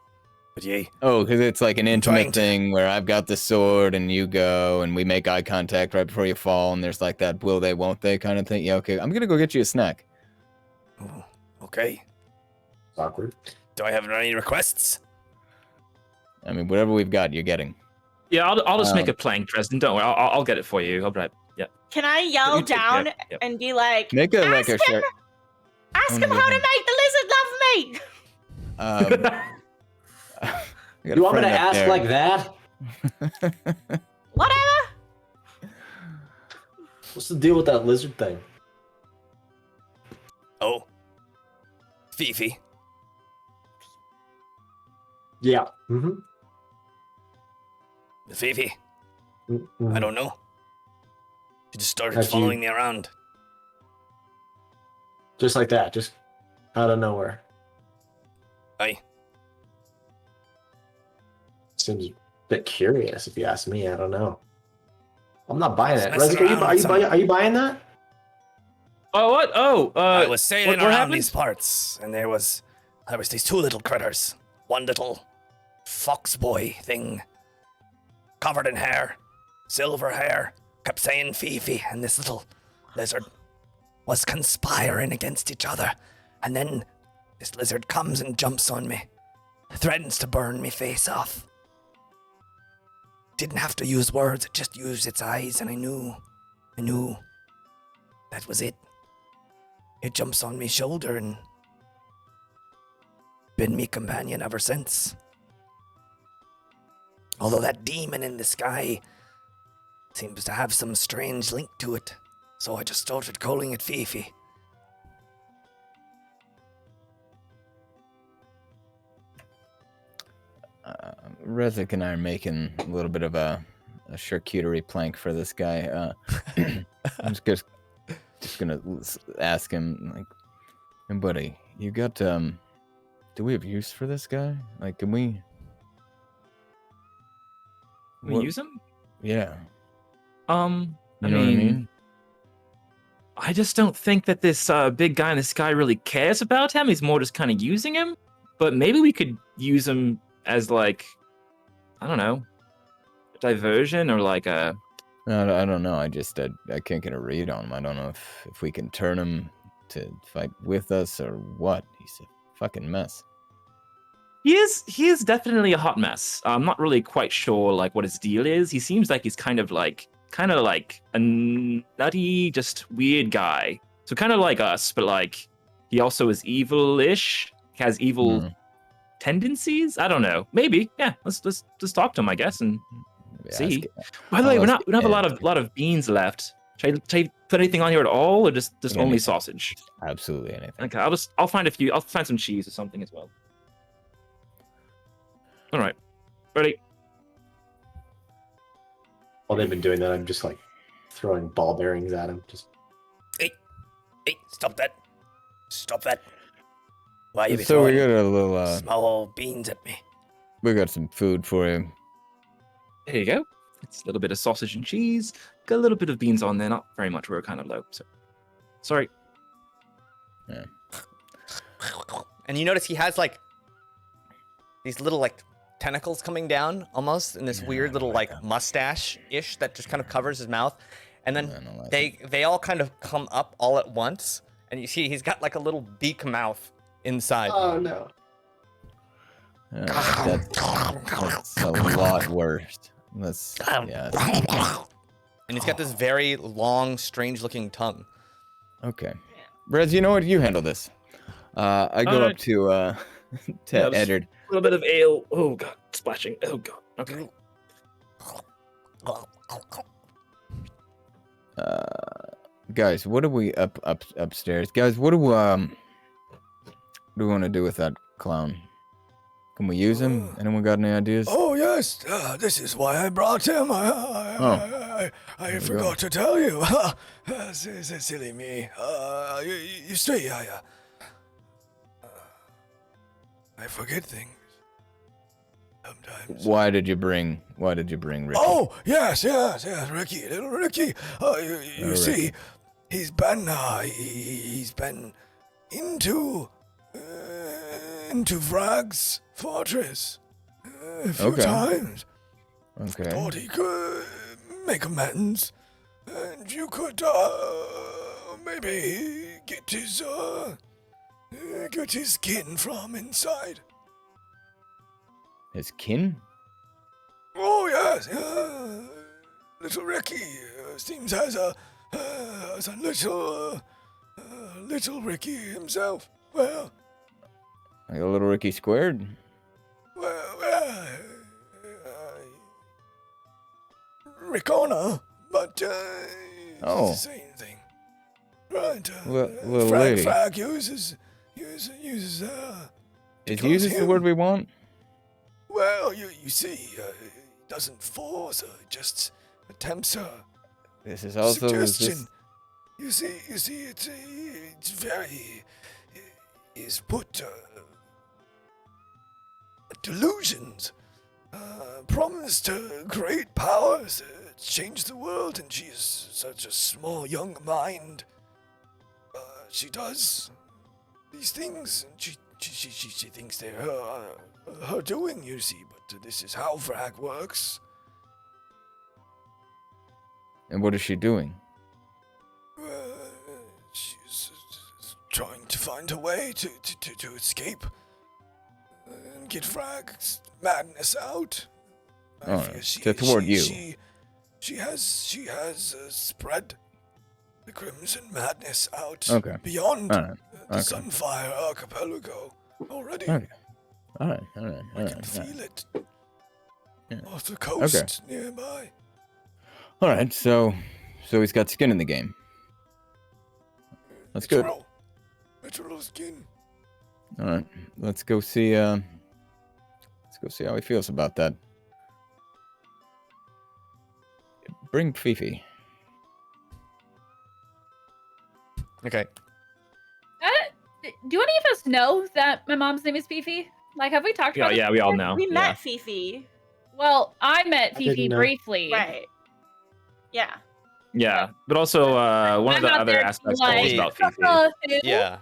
With ye. Oh, because it's like an intimate thing where I've got the sword and you go and we make eye contact right before you fall, and there's like that will they, won't they kind of thing. Yeah, okay. I'm going to go get you a snack. Oh, okay. Awkward. Do I have any requests? I mean, whatever we've got, you're getting. Yeah, I'll just make a plank, Dresden. Don't worry, I'll get it for you. I'll be right. Yeah. Can I yell down and be like, make a ask him how to make the lizard love me? You want me to ask like that? Whatever. What's the deal with that lizard thing? Oh. Fifi. Yeah. Mm-hmm. Fifi. Mm-hmm. I don't know. She just started following me around. Just like that, just out of nowhere. Aye. Seems a bit curious, if you ask me. I don't know. I'm not buying it. Are you buying that? Oh, what? Oh, I was sailing what around happened? these parts, and there was these 2 little critters. One little fox boy thing, covered in hair, silver hair, kept saying Fifi, and this little lizard was conspiring against each other. And then this lizard comes and jumps on me, threatens to burn me face off. Didn't have to use words, it just used its eyes, and I knew that was it. It jumps on me shoulder and been me companion ever since. Although that demon in the sky seems to have some strange link to it, so I just started calling it Fifi. Rezek and I are making a little bit of a charcuterie plank for this guy. I'm just gonna ask him, like, "Hey, buddy, you got do we have use for this guy? Like, can we use him? Yeah. I mean, I just don't think that this big guy in the sky really cares about him. He's more just kind of using him. But maybe we could use him as, like, I don't know, a diversion or like a... I don't know. I can't get a read on him. I don't know if we can turn him to fight with us or what. He's a fucking mess. He is definitely a hot mess. I'm not really quite sure like what his deal is. He seems like he's kind of like a nutty, just weird guy. So kind of like us, but like he also is evil-ish. Has evil tendencies. I don't know. Maybe. Yeah. Let's talk to him, I guess, and see. By the way, we don't have a lot of beans left. Should I put anything on here at all, or just only sausage? Absolutely anything. Okay. I'll find a few. I'll find some cheese or something as well. All right. Ready? While they've been doing that, I'm just like throwing ball bearings at him. Just hey, stop that! Stop that! Why are you so we got a little small beans at me? We got some food for you. There you go. It's a little bit of sausage and cheese. Got a little bit of beans on there. Not very much. We're kind of low. So sorry. Yeah. And you notice he has like these little like tentacles coming down almost in this weird little like mustache-ish that just kind of covers his mouth. And then they all kind of come up all at once. And you see he's got like a little beak mouth inside. Oh no. That's a lot worse. Yeah. And he's got this very long, strange-looking tongue. Okay. Rez, you know what? You handle this. I go up to Eddard. A little bit of ale. Oh god, splashing. Oh god. Okay. Guys, what do we upstairs? Guys, what do we want to do with that clown? Can we use him? Anyone got any ideas? Oh yes, this is why I brought him. I forgot to tell you. Silly me. You see, I forget things sometimes. Why did you bring Ricky? Oh yes, Ricky, little Ricky. You see, he's been into Vragg's fortress a few times. Okay. Thought he could make amends, and you could maybe get his kin from inside. His kin? Oh yes, little Ricky seems has a little Ricky himself. Well, like a little Ricky squared. Rickona, but it's the same thing, right? Little lady. Fragg uses Is uses the word we want? Well, you see, he doesn't force her, just attempts her. This is also suggestion. You see, it's very is put delusions, promised great powers, change the world, and she's such a small young mind. She does these things, and she thinks they're her doing, you see, but this is how Fragg works. And what is she doing? She's trying to find a way to escape and get Fragg's madness out. Toward you. She has spread the crimson madness out beyond the Sunfire Archipelago already. Okay. All right. I can feel it off the coast nearby. All right, so he's got skin in the game. That's good. Literal skin. All right, let's go see go see how he feels about that. Bring Fifi. Okay. Do any of us know that my mom's name is Fifi? Like, have we talked about it? Yeah, we all know. We met Fifi. Well, I met Fifi briefly. Right. Yeah. Yeah, but also one of the other aspects told us about Fifi. Yeah.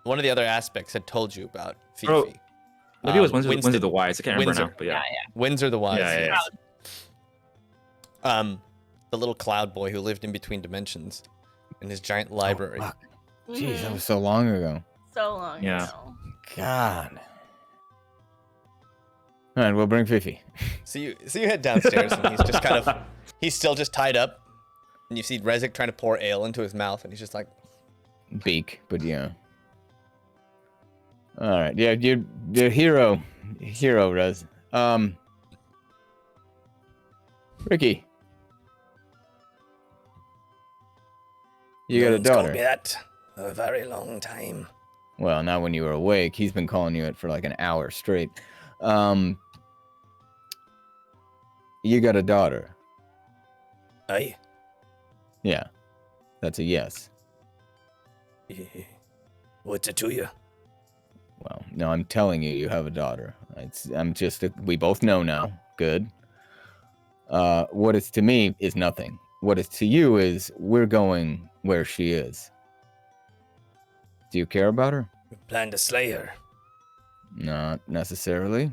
One of the other aspects had told you about Fifi. Bro, maybe it was Windsor the Wise. I can't remember now. But yeah. Windsor the Wise. Yeah. The little cloud boy who lived in between dimensions in his giant library. Oh, jeez, that was so long ago. So long ago. God. All right, we'll bring Fifi. So you head downstairs, and he's just he's still just tied up, and you see Rezek trying to pour ale into his mouth, and he's just like beak, but yeah. All right, yeah, you're hero, Rez. Ricky, you got a daughter. Told me that a very long time. Well, not when you were awake. He's been calling you it for like an hour straight. You got a daughter. Aye. Yeah, that's a yes. What's it to you? Well, no, I'm telling you, you have a daughter. We both know now. Good. What is to me is nothing. What is to you is we're going where she is. Do you care about her? We plan to slay her. Not necessarily.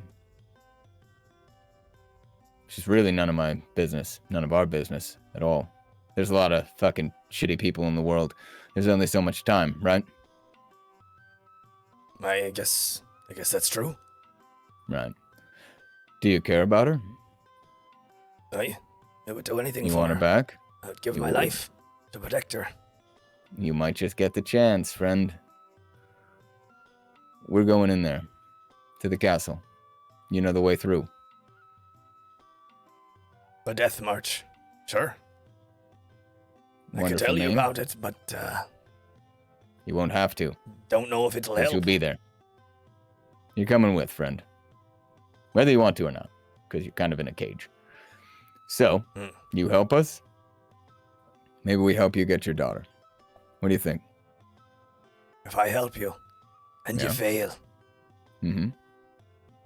She's really none of my business. None of our business at all. There's a lot of fucking shitty people in the world. There's only so much time, right? I guess that's true. Right. Do you care about her? I would do anything you for want her back? I would give my life to protect her. You might just get the chance, friend. We're going in there. To the castle. You know the way through. A death march. Sure. I can Wonderful tell you name. about it, but You won't have to. don't know if it'll But help. you'll be there. You're coming with, friend. Whether you want to or not. Because you're kind of in a cage. So, you help us? Maybe we help you get your daughter. What do you think? If I help you, and you fail, Mm-hmm.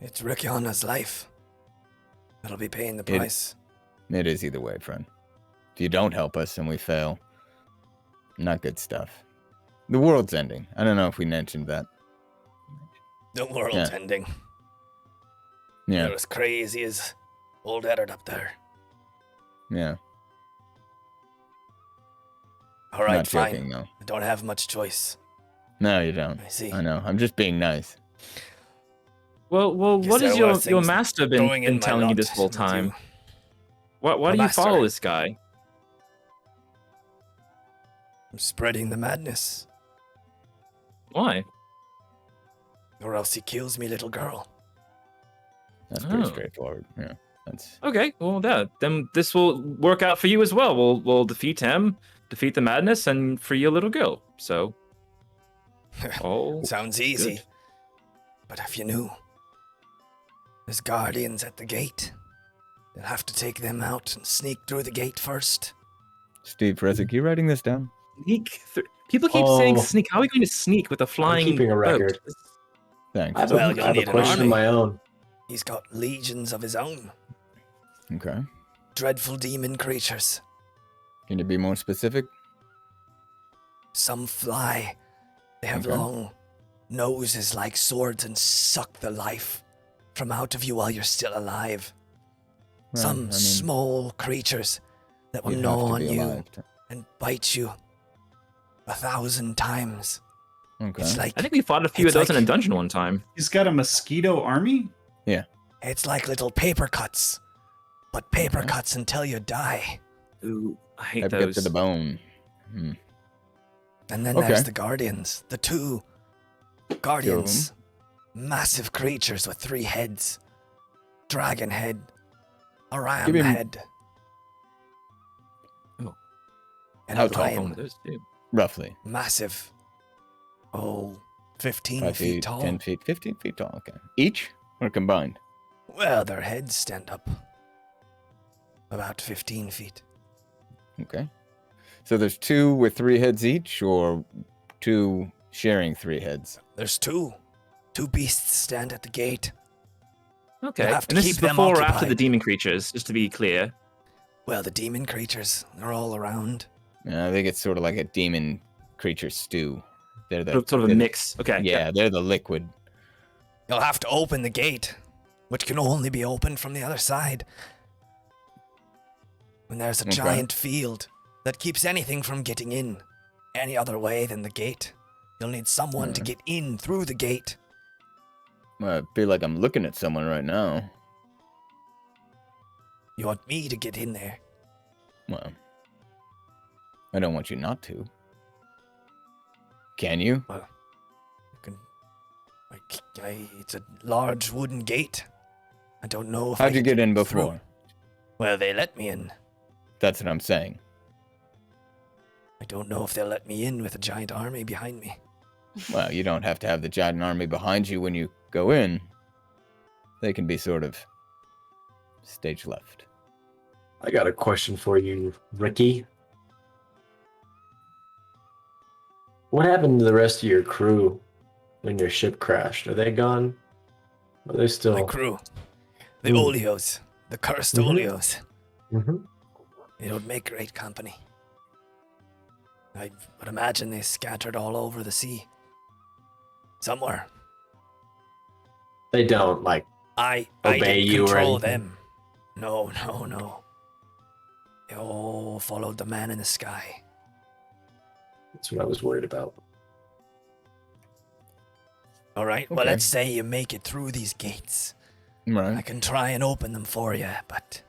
it's Rikiana's life. That'll be paying the price. It is either way, friend. If you don't help us and we fail, not good stuff. The world's ending. I don't know if we mentioned that. The world's ending. Yeah. They're as crazy as old Eddard up there. Yeah. All right, Not fine. joking, though. I don't have much choice. No, you don't. I see. I know. I'm just being nice. Well, what Guess has there were your things master going in been my telling you lot this whole with time? you. Why The do you master. follow this guy? I'm spreading the madness, Why? or else he kills me, little girl. That's pretty Oh. straightforward. Yeah. That's Okay, well, then this will work out for you as well. We'll defeat him, defeat the madness, and free your little girl. So, Sounds easy. good. But if you knew, there's guardians at the gate. You'll have to take them out and sneak through the gate first. Steve Rezek, you writing this down? Sneak. People keep saying sneak. How are we going to sneak with a flying keeping a boat? record. Thanks. I have, Well, a, you'll I have a need an question of army. my own. He's got legions of his own. Okay. Dreadful demon creatures. Can you be more specific? Some fly. They have Okay. long noses like swords and suck the life from out of you while you're still alive. Well, Some I mean, small creatures that will you'd gnaw have to on be you alive to- and bite you 1,000 times. Okay. It's like I think we fought a few of it's those in a like- dungeon one time. He's got a mosquito army? Yeah. it's like little paper cuts, but paper cuts until you die. Ooh, I hate That gets those. to the bone. And then Okay. there's the guardians, the two guardians, massive creatures with 3 heads, dragon head, a ram Give him- head, Oh. and How a tall? lion, Those two. Roughly. massive. 15 5 feet feet, tall. 10 feet, 15 feet tall. Okay. Each or combined? Well, their heads stand up about 15 feet. Okay. So there's 2 with 3 heads each, or 2 sharing 3 heads? There's 2. 2 beasts stand at the gate. Okay. You'll have to And this keep is them before or after occupied. the demon creatures, just to be clear. Well, the demon creatures, they're all around. Yeah, I think it's sort of like a demon creature stew. They're the Sort of a mix. Okay. Yeah, they're the liquid. You'll have to open the gate, which can only be opened from the other side. When there's a giant field that keeps anything from getting in any other way than the gate, you'll need someone to get in through the gate. Well, I feel like I'm looking at someone right now. You want me to get in there? Well, I don't want you not to. Can you? Well, it's a large wooden gate. I don't know if How'd you get in before? Through. Well, they let me in. That's what I'm saying. I don't know if they'll let me in with a giant army behind me. Well, you don't have to have the giant army behind you when you go in. They can be sort of stage left. I got a question for you, Ricky. What happened to the rest of your crew when your ship crashed? Are they gone? Are they still? My crew. The Oleos. The cursed Oleos. They don't make great company. I would imagine they scattered all over the sea. Somewhere. They don't, like, I obey didn't you or control anything? them. No. They all followed the man in the sky. That's what I was worried about. All right, well, let's say you make it through these gates. Right. I can try and open them for you, but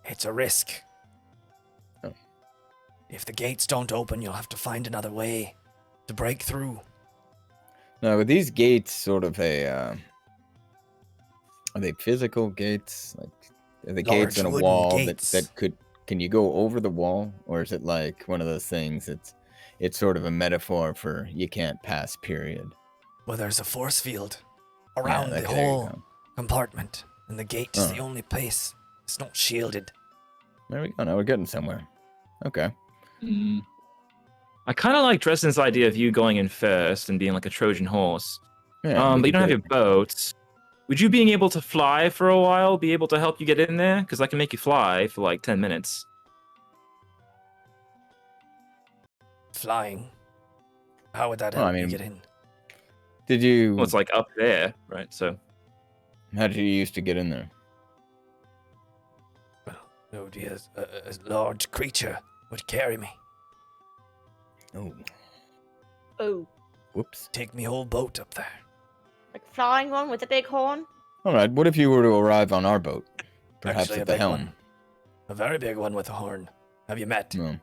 it's a risk. Oh. If the gates don't open, you'll have to find another way to break through. Now, with these gates sort of are they physical gates? Like, are the gates in a wall that could, can you go over the wall? Or is it like one of those things, it's sort of a metaphor for you can't pass, period? Well, there's a force field around the whole compartment, and the gate is the only place it's not shielded. There we go. Now we're getting somewhere. Okay. I kind of like Dresden's idea of you going in first and being like a Trojan horse. Yeah, but you don't have your boat. Would you being able to fly for a while be able to help you get in there? Because I can make you fly for like 10 minutes. Flying? How would that help me get in? Did you... Well, it's like up there, right? So... How did you used to get in there? Well, it would be a large creature would carry me. Oh. Whoops. Take me whole boat up there. Like flying one with a big horn? All right, what if you were to arrive on our boat? Perhaps Actually, at the helm. one. A very big one with a horn. Have you met? No.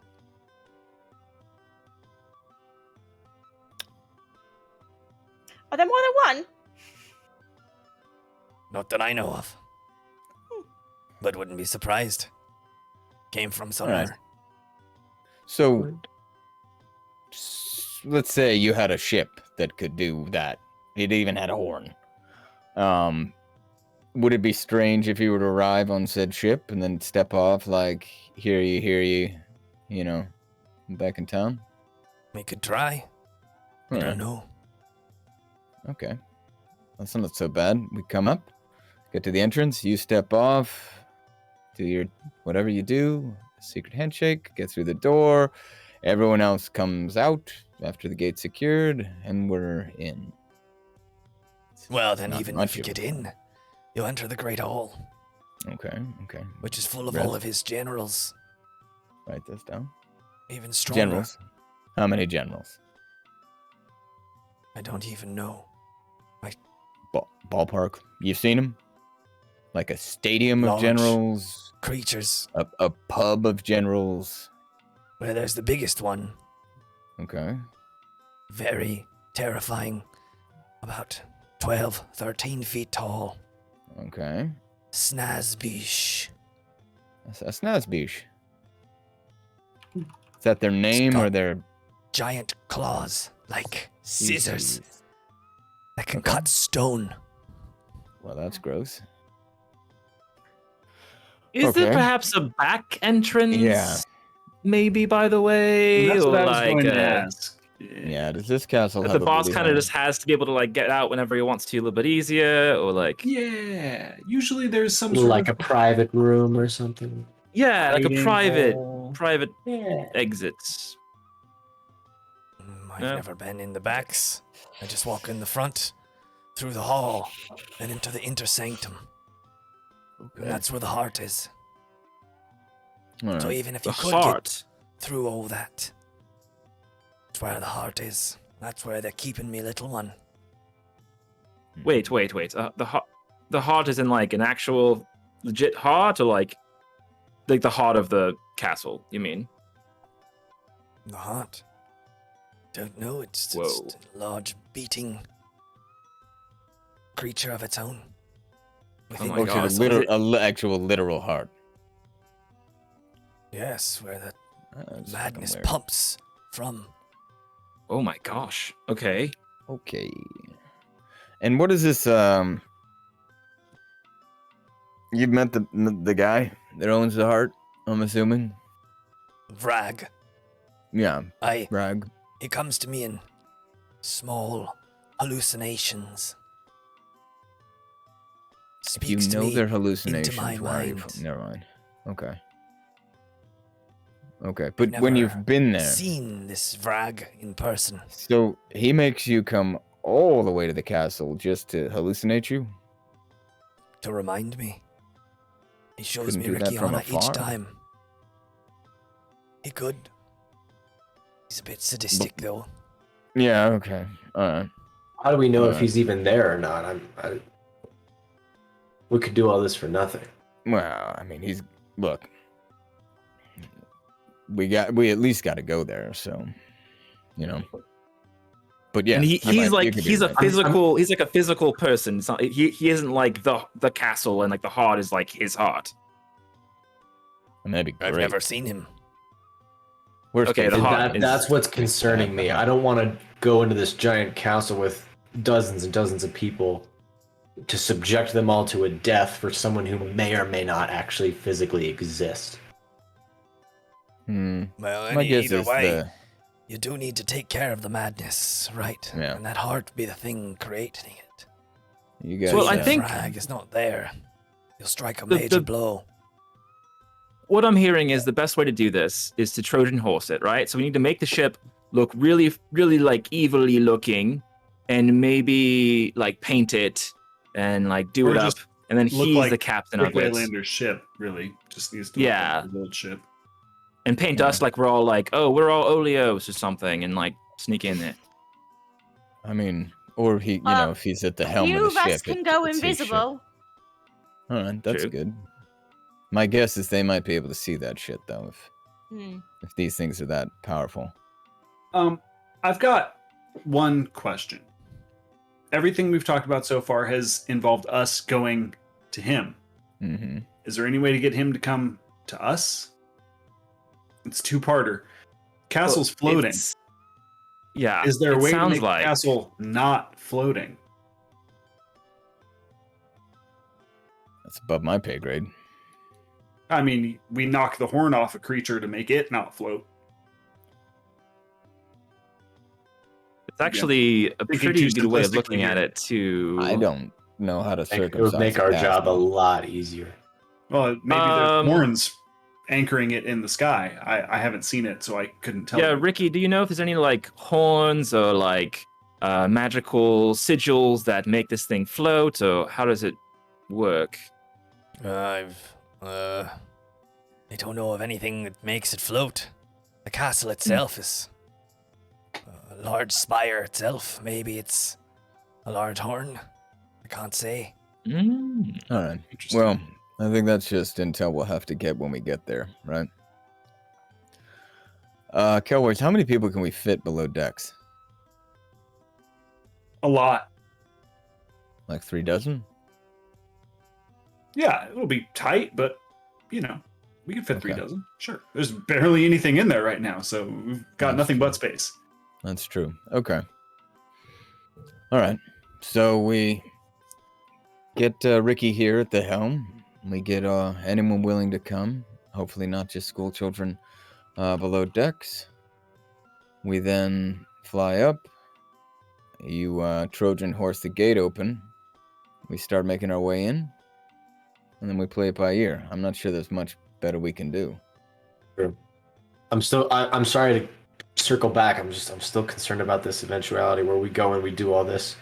Are there more than one? Not that I know of. But wouldn't be surprised. Came from somewhere. Right. So, let's say you had a ship that could do that. It even had a horn. Would it be strange if you were to arrive on said ship and then step off like, hear you, you know, back in town? We could try. I don't know. Okay. That's not so bad. We come up, get to the entrance, you step off, do your whatever you do, secret handshake, get through the door, everyone else comes out after the gate's secured, and we're in. Well, then even if you get in, you'll enter the Great Hall. Okay. Which is full of all of his generals. Write this down. Even stronger. Generals. How many generals? I don't even know. Ballpark. You've seen them? Like a stadium of generals? Creatures. A pub of generals? Well, there's the biggest one. Okay. Very terrifying. About 12, 13 feet tall. Okay. Snazbeesh. A Snazbeesh. Is that their name or their... Giant claws, like scissors, that can cut stone. Well, that's gross. Is there perhaps a back entrance? Yeah. Maybe, by the way, That's or what I was like going to ask. Yeah, does this castle have the boss kind of just has to be able to like get out whenever he wants to a little bit easier, or like usually there's some sort like of a private room or something. Yeah, like a Hiding private hole. exits. I've never been in the backs. I just walk in the front, through the hall, and into the intersanctum. And that's where the heart is. So even if you could get through all that, that's where the heart is. That's where they're keeping me, little one. Wait. The heart is in like an actual legit heart, or like the heart of the castle? You mean? The heart. Don't know. It's just a large beating creature of its own. Oh my god! Actual literal heart. Yes, where the madness pumps from. Oh my gosh. Okay. Okay. And what is this? You've met the guy that owns the heart, I'm assuming. Vragg. Yeah. Vragg. He comes to me in small hallucinations. Speaks if you know they're hallucinations, into my mind. Never mind. Okay. Okay, but when you've been there, seen this Vragg in person. So he makes you come all the way to the castle just to hallucinate you? To remind me. He shows me Rikiana each time. He could. He's a bit sadistic, though. Yeah, okay. Alright. How do we know if he's even there or not? We could do all this for nothing. Well, I mean, look. We at least got to go there, so But yeah, and he's like a physical person. It's not, he isn't like the castle and like the heart is like his heart. And that'd be great. I've never seen him. That's what's concerning me. I don't want to go into this giant castle with dozens and dozens of people to subject them all to a death for someone who may or may not actually physically exist. Well, either way, you do need to take care of the madness, right? Yeah. And that heart be the thing creating it. You guys. Well, I think Fragg is not there. You'll strike a major blow. What I'm hearing is the best way to do this is to Trojan horse it, right? So we need to make the ship look really, really like evilly looking, and maybe like paint it and like do it up, and then he's like the captain of it. Lander's ship really just needs to look like the old ship. And paint us like we're all like, oh, we're all Oleos or something, and like sneak in there. I mean, or he, if he's at the helm of the ship. You of us can go invisible. All right, that's good. My guess is they might be able to see that shit though, if these things are that powerful. I've got one question. Everything we've talked about so far has involved us going to him. Mm-hmm. Is there any way to get him to come to us? It's two-parter. Castle's floating. Yeah. Is there a way to make the castle not floating? That's above my pay grade. I mean, we knock the horn off a creature to make it not float. It's actually a pretty good way of looking at it, too. I don't know how to circumcise. It would make our job a lot easier. Well, maybe there's horns anchoring it in the sky. I haven't seen it, so I couldn't tell. Yeah, Ricky, do you know if there's any like horns or like magical sigils that make this thing float, or how does it work? I don't know of anything that makes it float. The castle itself is a large spire itself. Maybe it's a large horn. I can't say. All right. Well, I think that's just intel we'll have to get when we get there, right? Kelways, how many people can we fit below decks? A lot. Like 3 dozen? Yeah, it'll be tight, but, we can fit 3 dozen. Sure. There's barely anything in there right now, so we've got nothing but space. That's true. Okay. All right. So we get Ricky here at the helm. we get anyone willing to come. Hopefully not just school children below decks. We then fly up. You Trojan horse the gate open. We start making our way in. And then we play it by ear. I'm not sure there's much better we can do. Sure. I'm sorry to circle back. I'm still concerned about this eventuality where we go and we do all this.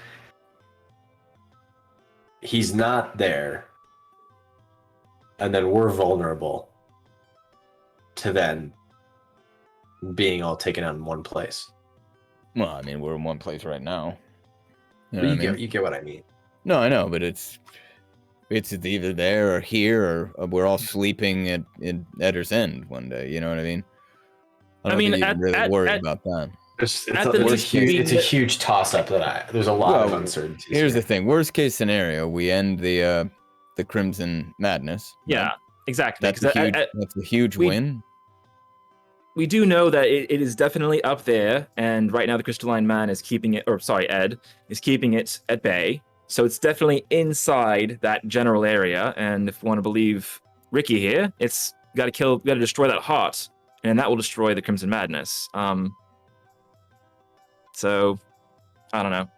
He's not there. And then we're vulnerable to then being all taken out in one place. Well, I mean, we're in one place right now. You get what I mean. No, I know, but it's either there or here, or we're all sleeping at Edder's End one day. You know what I mean? I don't think you can really worry about that. It's a huge toss-up there's a lot of uncertainty. Here's the thing: worst case scenario, we end the Crimson Madness. Yeah, right? exactly. That's a huge win. We do know that it is definitely up there, and right now the Crystalline Man is keeping it, Ed is keeping it at bay. So it's definitely inside that general area, and if we want to believe Ricky here, it's got to destroy that heart, and that will destroy the Crimson Madness. So I don't know.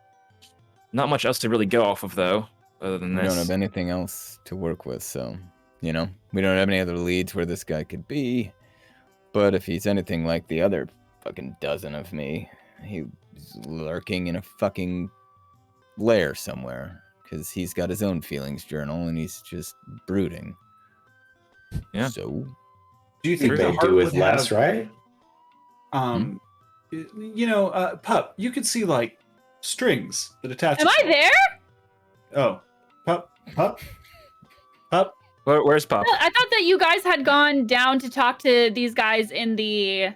Not much else to really go off of though, other than this. We don't have anything else to work with, so we don't have any other leads where this guy could be. But if he's anything like the other fucking dozen of me, he's lurking in a fucking lair somewhere because he's got his own feelings journal and he's just brooding. Yeah. So, do you think they do with less, right? Pup, you could see like strings that attach. Am I there? Oh, Pup. Where's Pup? I thought that you guys had gone down to talk to these guys in the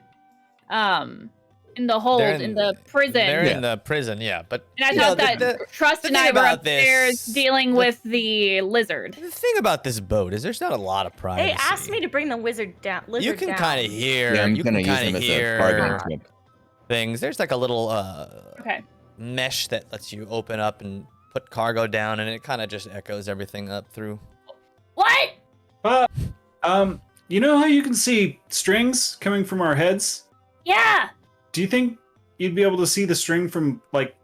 hold, in the prison. They're in the prison, yeah. But and I thought that Trust and I were upstairs dealing with the lizard. The thing about this boat is there's not a lot of privacy. They asked me to bring the lizard down. You can kind of hear. Yeah, you can kind of hear things. There's like a little mesh that lets you open up and put cargo down, and it kind of just echoes everything up through. What? You know how you can see strings coming from our heads? Yeah. Do you think you'd be able to see the string from like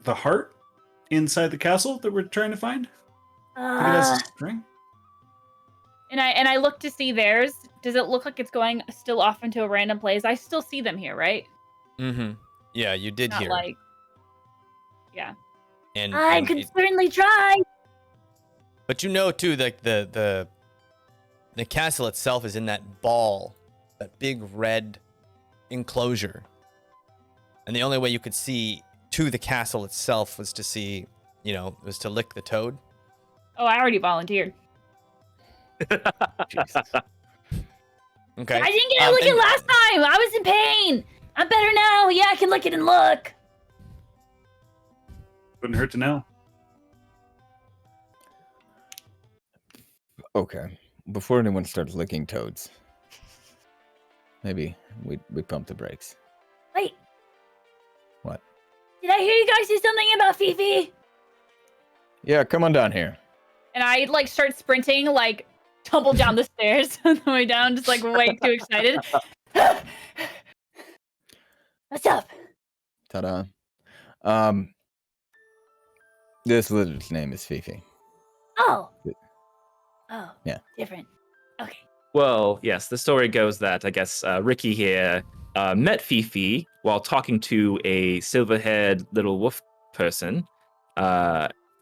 the heart inside the castle that we're trying to find? Think it has a string? And I look to see theirs. Does it look like it's going still off into a random place? I still see them here, right? Mm-hmm. Yeah, you did hear. Yeah. And I could certainly try. But you know too, like the castle itself is in that ball, that big red enclosure. And the only way you could see to the castle itself was to see, was to lick the toad. Oh, I already volunteered. Okay. I didn't get to lick it last time. I was in pain. I'm better now. Yeah, I can lick it and look. Wouldn't hurt to know. Okay. Before anyone starts licking toads, maybe we pump the brakes. Wait. What? Did I hear you guys say something about Fifi? Yeah, come on down here. And I start sprinting, tumble down the stairs on the way down, just way too excited. What's up? Ta-da. This lizard's name is Fifi. Oh. Yeah. Different. Okay. Well, yes, the story goes that I guess Ricky here met Fifi while talking to a silver-haired little wolf person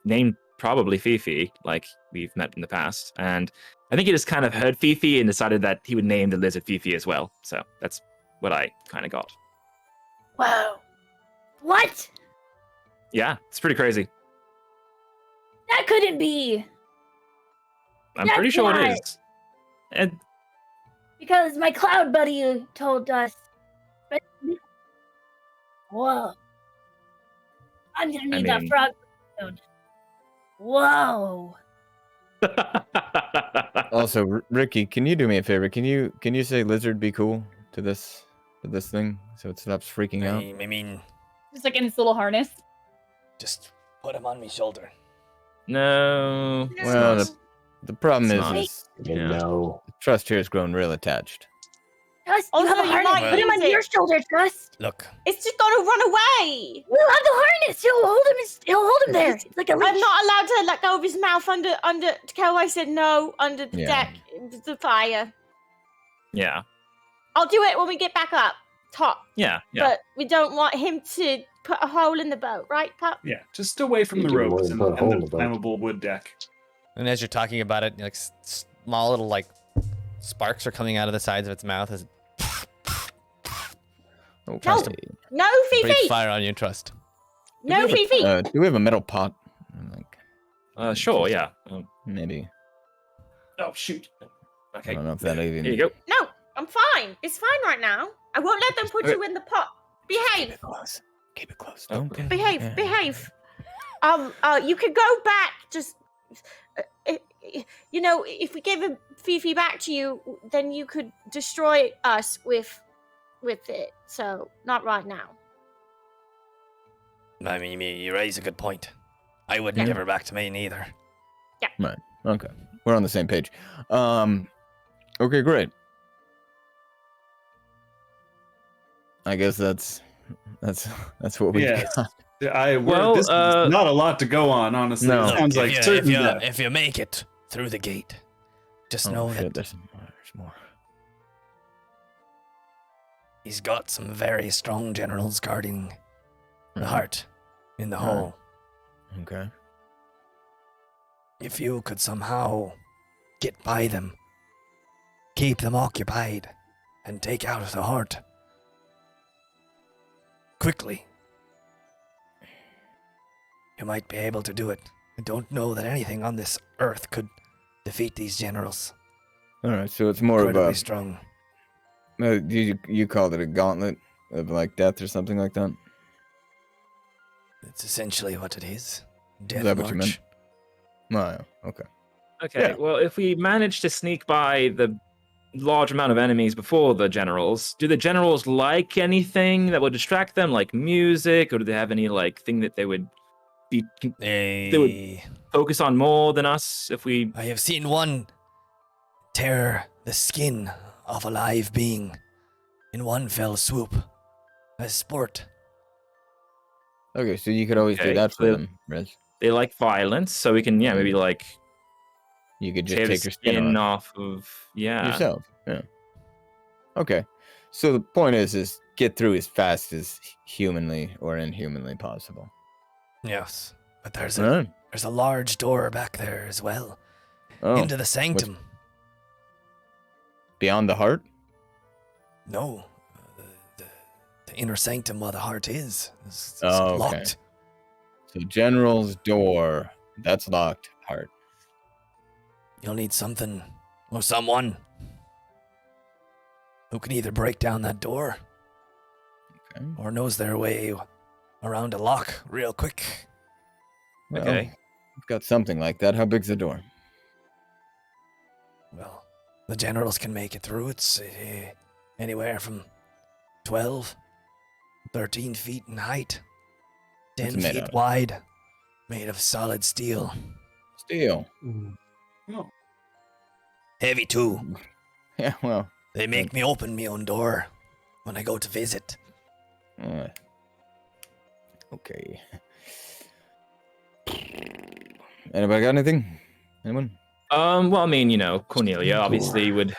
named probably Fifi, like we've met in the past. And I think he just kind of heard Fifi and decided that he would name the lizard Fifi as well. So that's what I kind of got. Whoa. What? Yeah, it's pretty crazy. That couldn't be. I'm pretty sure it is. And because my cloud buddy told us. But whoa. I'm gonna need that frog soon. Whoa. Also, Ricky, can you do me a favor? Can you say lizard be cool to this thing so it stops freaking out? I mean, just in its little harness. Just put him on my shoulder. No. Well, The problem It's is No. Trust here has grown real attached. Trust, you have a harness. Put him on your shoulder, Trust. Look. It's just gonna run away. You have the harness. He'll hold him there. It's like a leash. I'm not allowed to let go of his mouth under. Kelway said no under the deck, the fire. Yeah. I'll do it when we get back up top. Yeah. But we don't want him to put a hole in the boat, right, Pup? Yeah, just away from the ropes and the flammable wood deck. And as you're talking about it, like small little like sparks are coming out of the sides of its mouth as it tries to No, breathe Fifi. fire on you. Trust. No, Fifi. Do we have a metal pot? Sure. Yeah. Maybe. Oh shoot. Okay. I don't know if that even. Here you go. No, I'm fine. It's fine right now. I won't let them put you in the pot. Behave. Keep it close. Okay. Behave. Yeah. Behave. You could go back. Just, if we give Fifi back to you, then you could destroy us with it. So not right now. I mean, you raise a good point. I wouldn't give her back to me neither. Yeah. Right. Okay. We're on the same page. Okay, great. I guess that's what we got. This is not a lot to go on, honestly. No. It sounds like if you make it through the gate, just know that there's more. He's got some very strong generals guarding the heart in the hole. Okay. If you could somehow get by them, keep them occupied, and take out the heart quickly, you might be able to do it. I don't know that anything on this earth could defeat these generals. All right, so it's more of a strong. You called it a gauntlet of like death or something like that. It's essentially what it is. Death Is that what march. you meant? Oh, okay. Okay. Yeah. Well, if we manage to sneak by the large amount of enemies before the generals, do the generals like anything that would distract them, like music, or do they have any like thing that they would focus on more than us if we? I have seen one tear the skin of a live being in one fell swoop as sport. Okay, so you could always do that for them, Rez. They like violence, so we can maybe like you could just tear take the your skin off of yourself. Yeah. Okay. So the point is get through as fast as humanly or inhumanly possible. Yes, but there's a large door back there as well, into the sanctum. Beyond the heart? No, the inner sanctum where the heart is. It's okay. locked. So general's door, that's locked. Heart. You'll need something or someone who can either break down that door or knows their way around a lock real quick. Well, I've got something like that. How big's the door? Well, the generals can make it through. It's anywhere from 12, 13 feet in height, 10 feet wide, made of solid steel. Steel. Oh. Heavy too. Yeah, well. They make me open my own door when I go to visit. Okay. Anybody got anything? Anyone? Well, I mean, Cornelia obviously would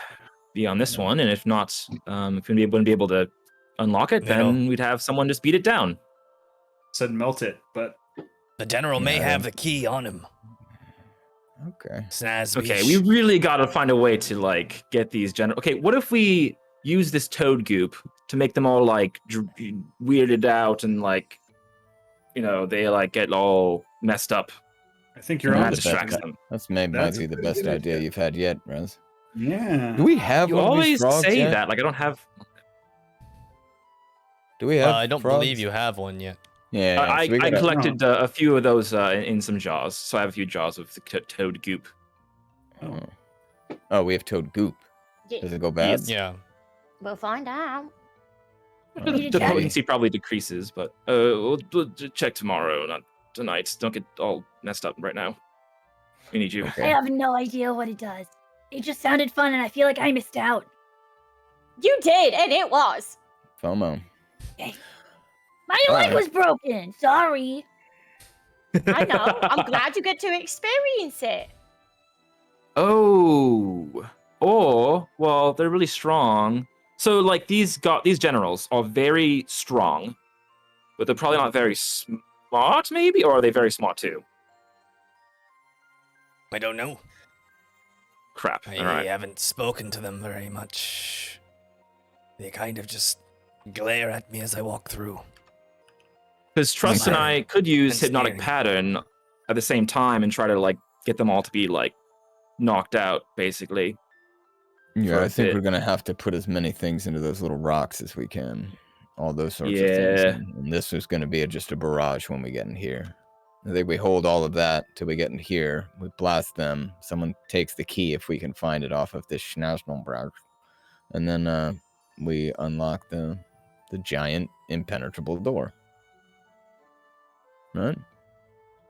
be on this one, and if not, if we wouldn't be able to unlock it, then we'd have someone just beat it down. Said melt it, but the general may have the key on him. Okay. Okay, we really gotta find a way to like get these general. Okay, what if we use this toad goop to make them all like weirded out and like, they like get all messed up. I think you're on that distracts them. That's might be the best idea you've had yet, Rez. Yeah. Do we have You one of always these frogs say yet? that. Like I don't have. Do we have? I don't frogs? believe you have one yet. Yeah. I collected a few of those in some jars, so I have a few jars of the toad goop. Oh, we have toad goop. Does it go bad? Yes. Yeah. We'll find out. The potency probably decreases, but we'll check tomorrow, not tonight. Don't get all messed up right now. We need you. I have no idea what it does. It just sounded fun, and I feel like I missed out. You did, and it was. FOMO. Okay. My leg was broken. Sorry. I know. I'm glad you get to experience it. Oh. Or, well, they're really strong. So, like, these generals are very strong, but they're probably not very smart, maybe? Or are they very smart, too? I don't know. Crap. I All right. haven't spoken to them very much. They kind of just glare at me as I walk through. Because Trust and I could use and Hypnotic Pattern at the same time and try to, like, get them all to be, like, knocked out, basically. Yeah, I think we're going to have to put as many things into those little rocks as we can. All those sorts of things. And this is going to be just a barrage when we get in here. I think we hold all of that till we get in here. We blast them. Someone takes the key if we can find it off of this Schnauznelbrach. And then we unlock the giant impenetrable door. Right?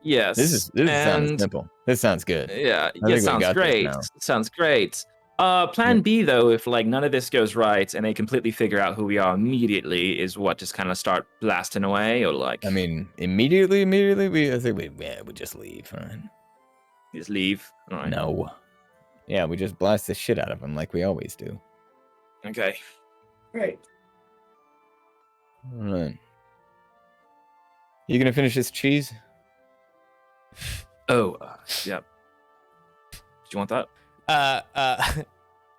Yes. This sounds simple. This sounds good. Yeah, sounds great. Sounds great. Plan B, though, if like none of this goes right and they completely figure out who we are immediately, is what, just kind of start blasting away, or like? I mean, immediately, I think we just leave, right? Just leave? All right. No. Yeah, we just blast the shit out of them like we always do. Okay. Great. All right. You gonna finish this cheese? Oh, yep. Do you want that?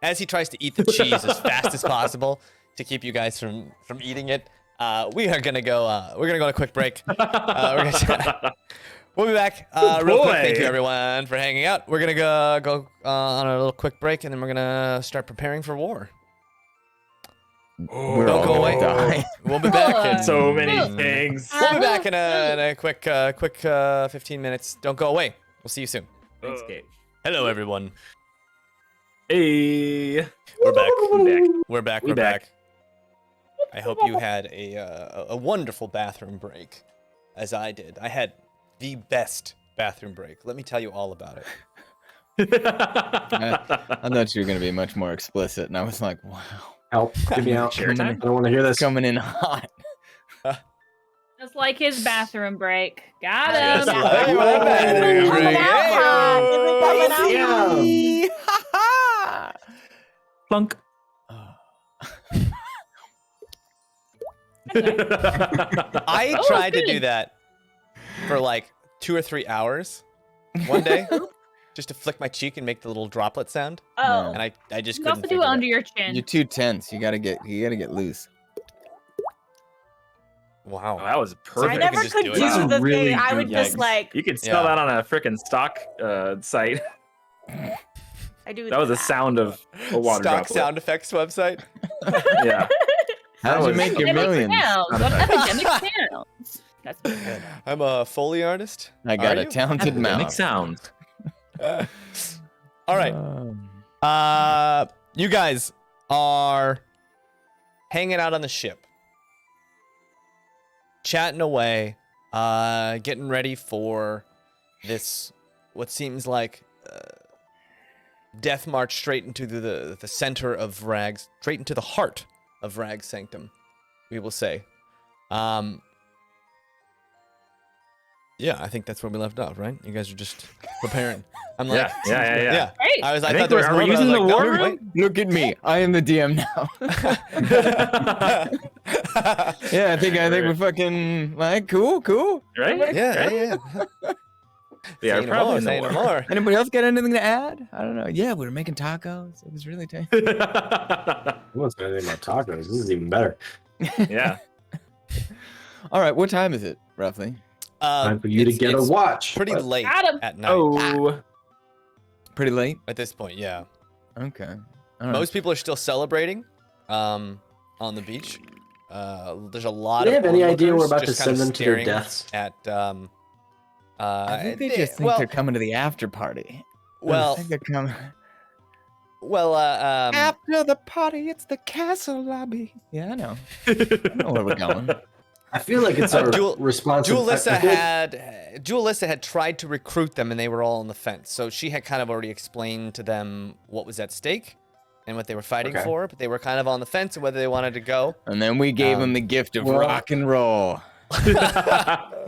As he tries to eat the cheese as fast as possible to keep you guys from eating it, we are gonna go. We're gonna go on a quick break. We'll be back real quick. Thank you everyone for hanging out. We're gonna go on a little quick break, and then we're gonna start preparing for war. We're all Don't go away. Die. We'll be back in so many things. We'll be back in a quick 15 minutes. Don't go away. We'll see you soon. Thanks, Kate. Hello, everyone. Hey. We're back. I hope you had a wonderful bathroom break, as I did. I had the best bathroom break. Let me tell you all about it. I thought you were going to be much more explicit, and I was like, wow. Help. Get me out. I don't want to hear this. Coming in hot. Just like his bathroom break. Got Just him. like my bathroom break. Plunk. I tried to do that for like 2 or 3 hours one day, just to flick my cheek and make the little droplet sound. Oh. And I just You couldn't. also do it under your chin. You're too tense. You gotta get loose. Wow, that was perfect. I never could do the really thing. I would good just legs. like. You could sell that on a freaking stock site. I do. That was the sound of a water stock droplet. sound effects website. Yeah. How did you make your millions? What epidemic sounds? That's good. I'm a Foley artist. I got Are a you? talented Make mouth. sounds. All right. You guys are hanging out on the ship, chatting away, getting ready for this, what seems like death march straight into the center of Vragg, straight into the heart of Vragg's sanctum, we will say. Yeah, I think that's where we left off, right? You guys are just preparing. I'm like, yeah. Great. I think thought there was are we more, but I was using the like, no, war wait. room? Look at me. I am the DM now. Yeah, I think we're fucking like cool. Right? Yeah. Yeah, Say no probably more, in the say no war. more. Anybody else got anything to add? I don't know. Yeah, we were making tacos. It was really tasty. Who wants to know anything about tacos? This is even better. Yeah. All right, what time is it roughly? Time for you to get a watch. Pretty late Got him. at night Oh. Pretty late. at this point, yeah. Okay. All right. Most people are still celebrating on the beach. There's a lot Do they of have any idea we're onlookers about to just kind send of them to their staring deaths? At I think they just think they're coming to the after party. well, I think they're coming. After the party, it's the castle lobby. Yeah, I know. I know where we're going. I feel like it's our responsibility. Julissa had tried to recruit them, and they were all on the fence. So she had kind of already explained to them what was at stake and what they were fighting for, but they were kind of on the fence of whether they wanted to go. And then we gave them the gift of rock and roll.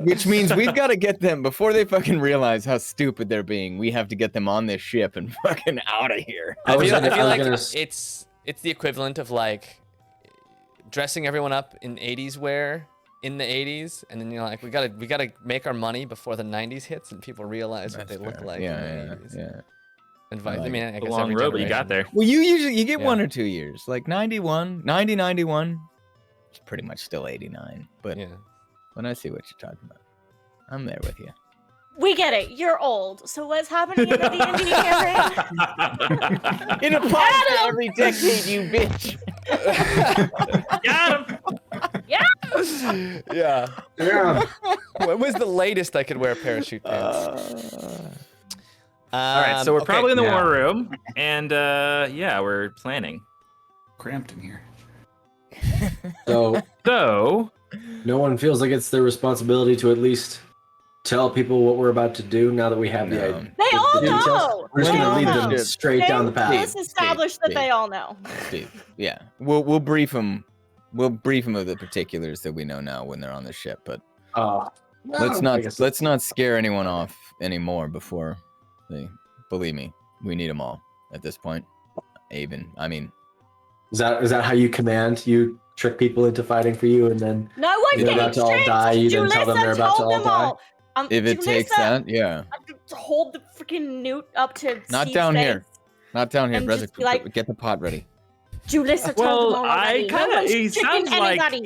Which means we've got to get them, before they fucking realize how stupid they're being, we have to get them on this ship and fucking out of here. I feel like it's the equivalent of like dressing everyone up in 80s wear in the 80s, and then like we gotta make our money before the 90s hits and people realize what they look like in the 80s. Yeah. And I mean, I guess long every road, but you got there. Well, you get 1 or 2 years, like 91, 91. It's pretty much still 89, but when I see what you're talking about, I'm there with you. We get it. You're old. So what's happening in the D&D campaign? In a pod for every decade, you bitch. Got him. Yeah. When was the latest I could wear parachute pants? All right, so we're probably in the war room, and we're planning. Cramped in here. So no one feels like it's their responsibility to at least tell people what we're about to do now that we have the idea. They all know. We're just going to lead them straight down the path. Let's establish that they all know. Steve, yeah. We'll brief them. We'll brief them of the particulars that we know now when they're on the ship, but let's not scare anyone off anymore before they believe me. We need them all at this point. Is that how you command? You trick people into fighting for you, and then no one's they're about to all die. You then tell them they're about to all die. If it takes that, yeah. Hold the freaking newt up to Not down here. Not down here, brother. Like, get the pot ready. Julissa told them already. He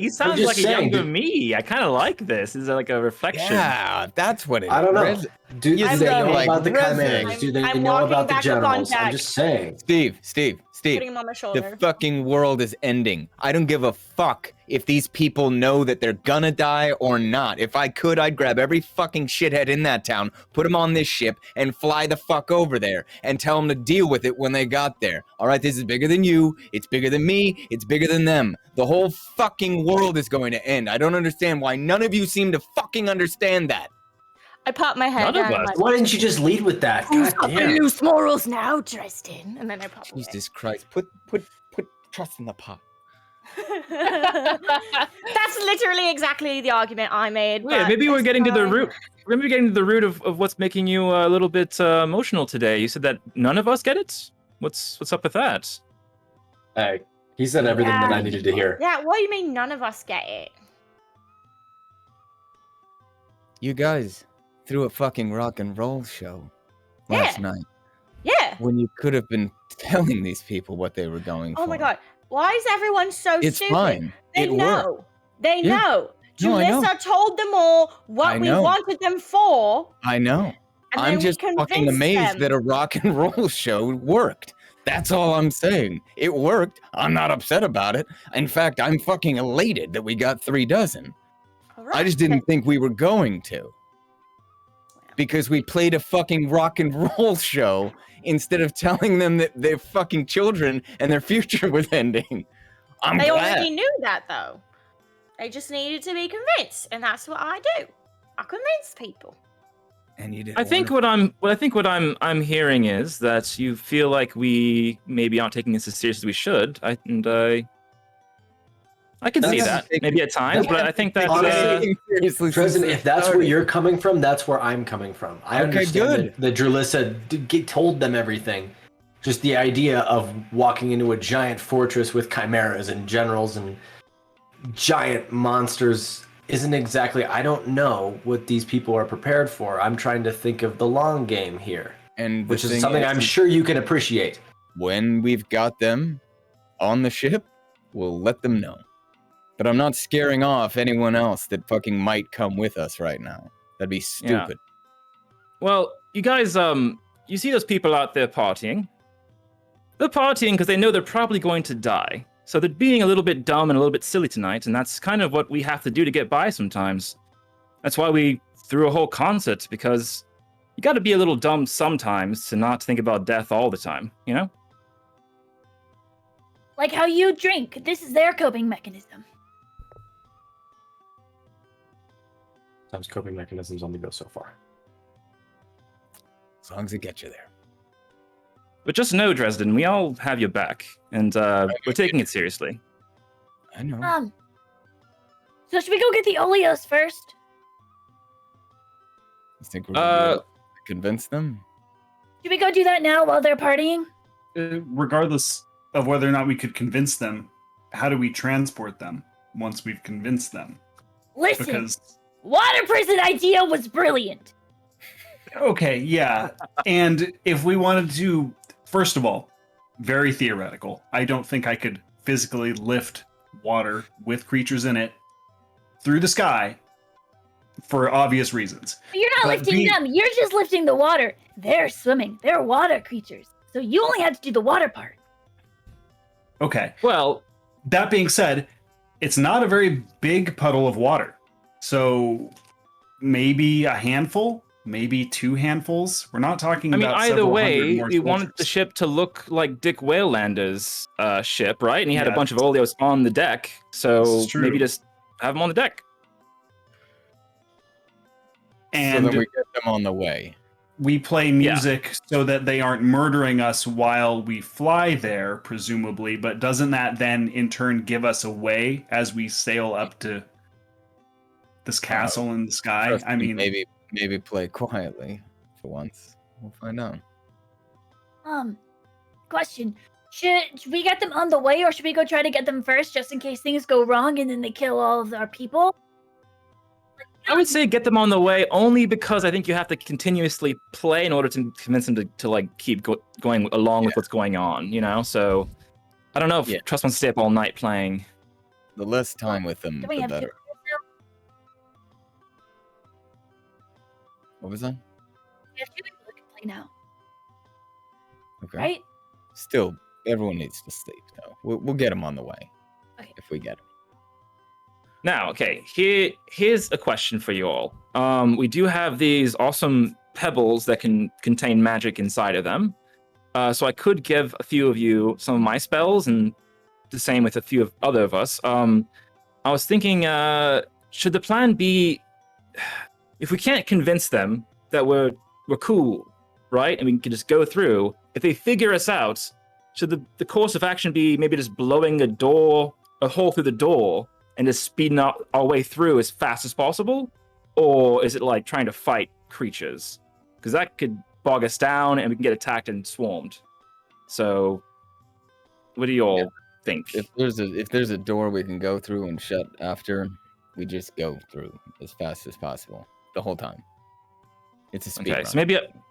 sounds like a younger me. I kind of like this. Is it like a reflection? Yeah, that's what it is. I don't know. Do they know like about the chimeras? Do they know about the generals? I'm just saying. Steve. Putting him on my shoulder. The fucking world is ending. I don't give a fuck if these people know that they're gonna die or not. If I could, I'd grab every fucking shithead in that town, put them on this ship, and fly the fuck over there and tell them to deal with it when they got there. All right, this is bigger than you. It's bigger than me. It's bigger than them. The whole fucking world is going to end. I don't understand why none of you seem to fucking understand that. I pop my head down. Like, why didn't you just lead with that? Who's got the loose morals now, Tristan? And then I pop. Jesus Christ! Put trust in the pot. That's literally exactly the argument I made. Yeah, maybe we're getting to the root. Maybe we're getting to the root of what's making you a little bit emotional today. You said that none of us get it. What's up with that? Hey, he said everything that I needed to hear. Yeah, what do you mean none of us get it? You guys threw a fucking rock and roll show last night. Yeah. When you could have been telling these people what they were going for. Oh my god. Why is everyone so it's stupid? Fine. They know. Worked. They know. No, Julissa told them all what we wanted them for. I know. I'm just fucking amazed that a rock and roll show worked. That's all I'm saying. It worked. I'm not upset about it. In fact, I'm fucking elated that we got 3 dozen. Right. I just didn't think we were going to. Because we played a fucking rock and roll show instead of telling them that their fucking children and their future was ending. They already knew that, though. They just needed to be convinced, and that's what I do. I convince people. And you did. I think what I'm hearing is that you feel like we maybe aren't taking this as serious as we should. I can see that maybe at times, but I think that's President. If that's where you're coming from, that's where I'm coming from. I understand that Julissa told them everything. Just the idea of walking into a giant fortress with chimeras and generals and giant monsters isn't exactly. I don't know what these people are prepared for. I'm trying to think of the long game here, which is something I'm sure you can appreciate. When we've got them on the ship, we'll let them know. But I'm not scaring off anyone else that fucking might come with us right now. That'd be stupid. Yeah. Well, you guys, you see those people out there partying. They're partying because they know they're probably going to die. So they're being a little bit dumb and a little bit silly tonight, and that's kind of what we have to do to get by sometimes. That's why we threw a whole concert, because you got to be a little dumb sometimes to not think about death all the time, you know? Like how you drink. This is their coping mechanism. Sometimes coping mechanisms only go so far. As long as it gets you there. But just know, Dresden, we all have your back, and we're taking it seriously. I know. So should we go get the Oleos first? You think we're gonna be able to convince them? Should we go do that now while they're partying? Regardless of whether or not we could convince them, how do we transport them once we've convinced them? Listen, Because water prison idea was brilliant. okay, yeah. And if we wanted to, first of all, very theoretical. I don't think I could physically lift water with creatures in it through the sky for obvious reasons. But you're not lifting them, you're just lifting the water. They're swimming, they're water creatures. So you only have to do the water part. Okay. Well, that being said, it's not a very big puddle of water. So maybe a handful, maybe 2 handfuls. We're not talking about either way, we wanted soldiers. the ship to look like Dick Whalelander's ship, right? And he had a bunch of Oleos on the deck, so maybe just have them on the deck. And so that we get them on the way. We play music so that they aren't murdering us while we fly there, presumably, but doesn't that then in turn give us a way as we sail up to this castle in the sky? I mean, maybe play quietly for once. We'll find out. Question. Should we get them on the way, or should we go try to get them first just in case things go wrong and then they kill all of our people? I would say get them on the way only because I think you have to continuously play in order to convince them to like keep going along with what's going on, you know? So I don't know if Trust wants to stay up all night playing. The less time with them, the better. What was that? We have 2 people that can play now. Okay. Right? Still, everyone needs to sleep, though. We'll get them on the way. Okay. If we get them. Now, okay, here's a question for you all. We do have these awesome pebbles that can contain magic inside of them. So I could give a few of you some of my spells, and the same with a few of other of us. I was thinking, should the plan be, if we can't convince them that we're cool, right, and we can just go through, if they figure us out, should the course of action be maybe just blowing a hole through the door, and just speeding our way through as fast as possible? Or is it like trying to fight creatures? Because that could bog us down and we can get attacked and swarmed. So, what do you all think? If there's a door we can go through and shut after, we just go through as fast as possible the whole time. It's a speed run. So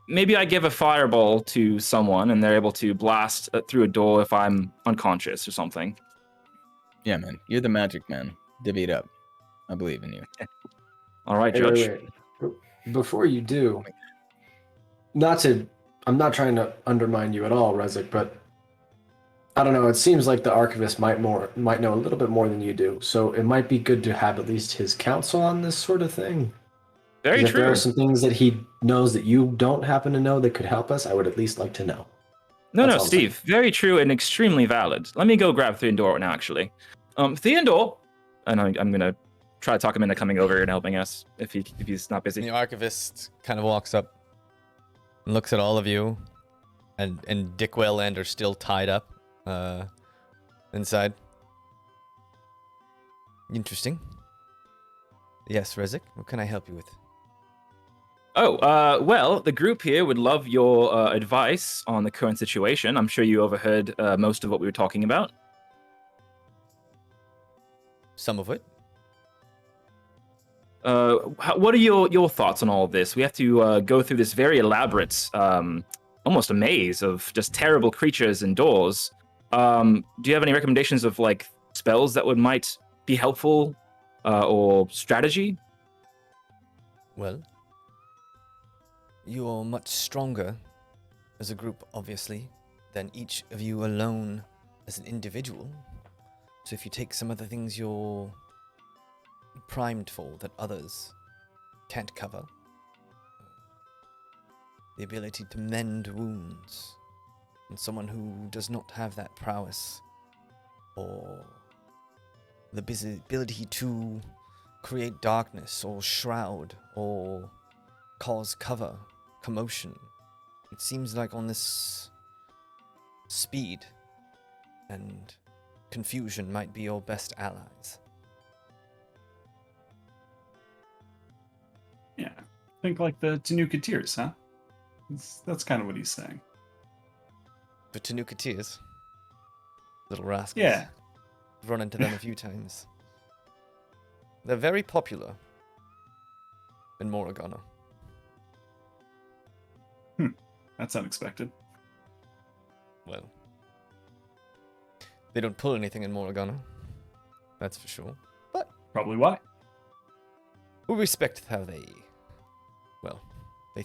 maybe I give a fireball to someone and they're able to blast through a door if I'm unconscious or something. Yeah, man. You're the magic man. Divvy it up. I believe in you. All right, Judge. Wait. Before you do, I'm not trying to undermine you at all, Rezik, but I don't know. It seems like the Archivist might know a little bit more than you do. So it might be good to have at least his counsel on this sort of thing. Very true. If there are some things that he knows that you don't happen to know that could help us, I would at least like to know. No, Steve. Very true and extremely valid. Let me go grab Theodore now, actually. Theodore, and I'm going to try to talk him into coming over and helping us if he's not busy. The Archivist kind of walks up and looks at all of you, and Dick Whalelander's still tied up inside. Interesting. Yes, Rezik, what can I help you with? Oh, well, the group here would love your advice on the current situation. I'm sure you overheard most of what we were talking about. Some of it. What are your thoughts on all of this? We have to go through this very elaborate, almost a maze of just terrible creatures and doors. Do you have any recommendations of like spells that might be helpful or strategy? Well, you are much stronger as a group, obviously, than each of you alone as an individual. So if you take some of the things you're primed for that others can't cover, the ability to mend wounds, and someone who does not have that prowess, or the ability to create darkness or shroud or cause cover, commotion. It seems like on this speed and confusion might be your best allies. Yeah. Think like the Tanuka-Tears, huh? That's kind of what he's saying. The Tanuka-Tears? Little rascals. Yeah. I've run into them a few times. They're very popular in Morriganna. That's unexpected. Well, they don't pull anything in Morriganna. That's for sure. But probably why. We respect how they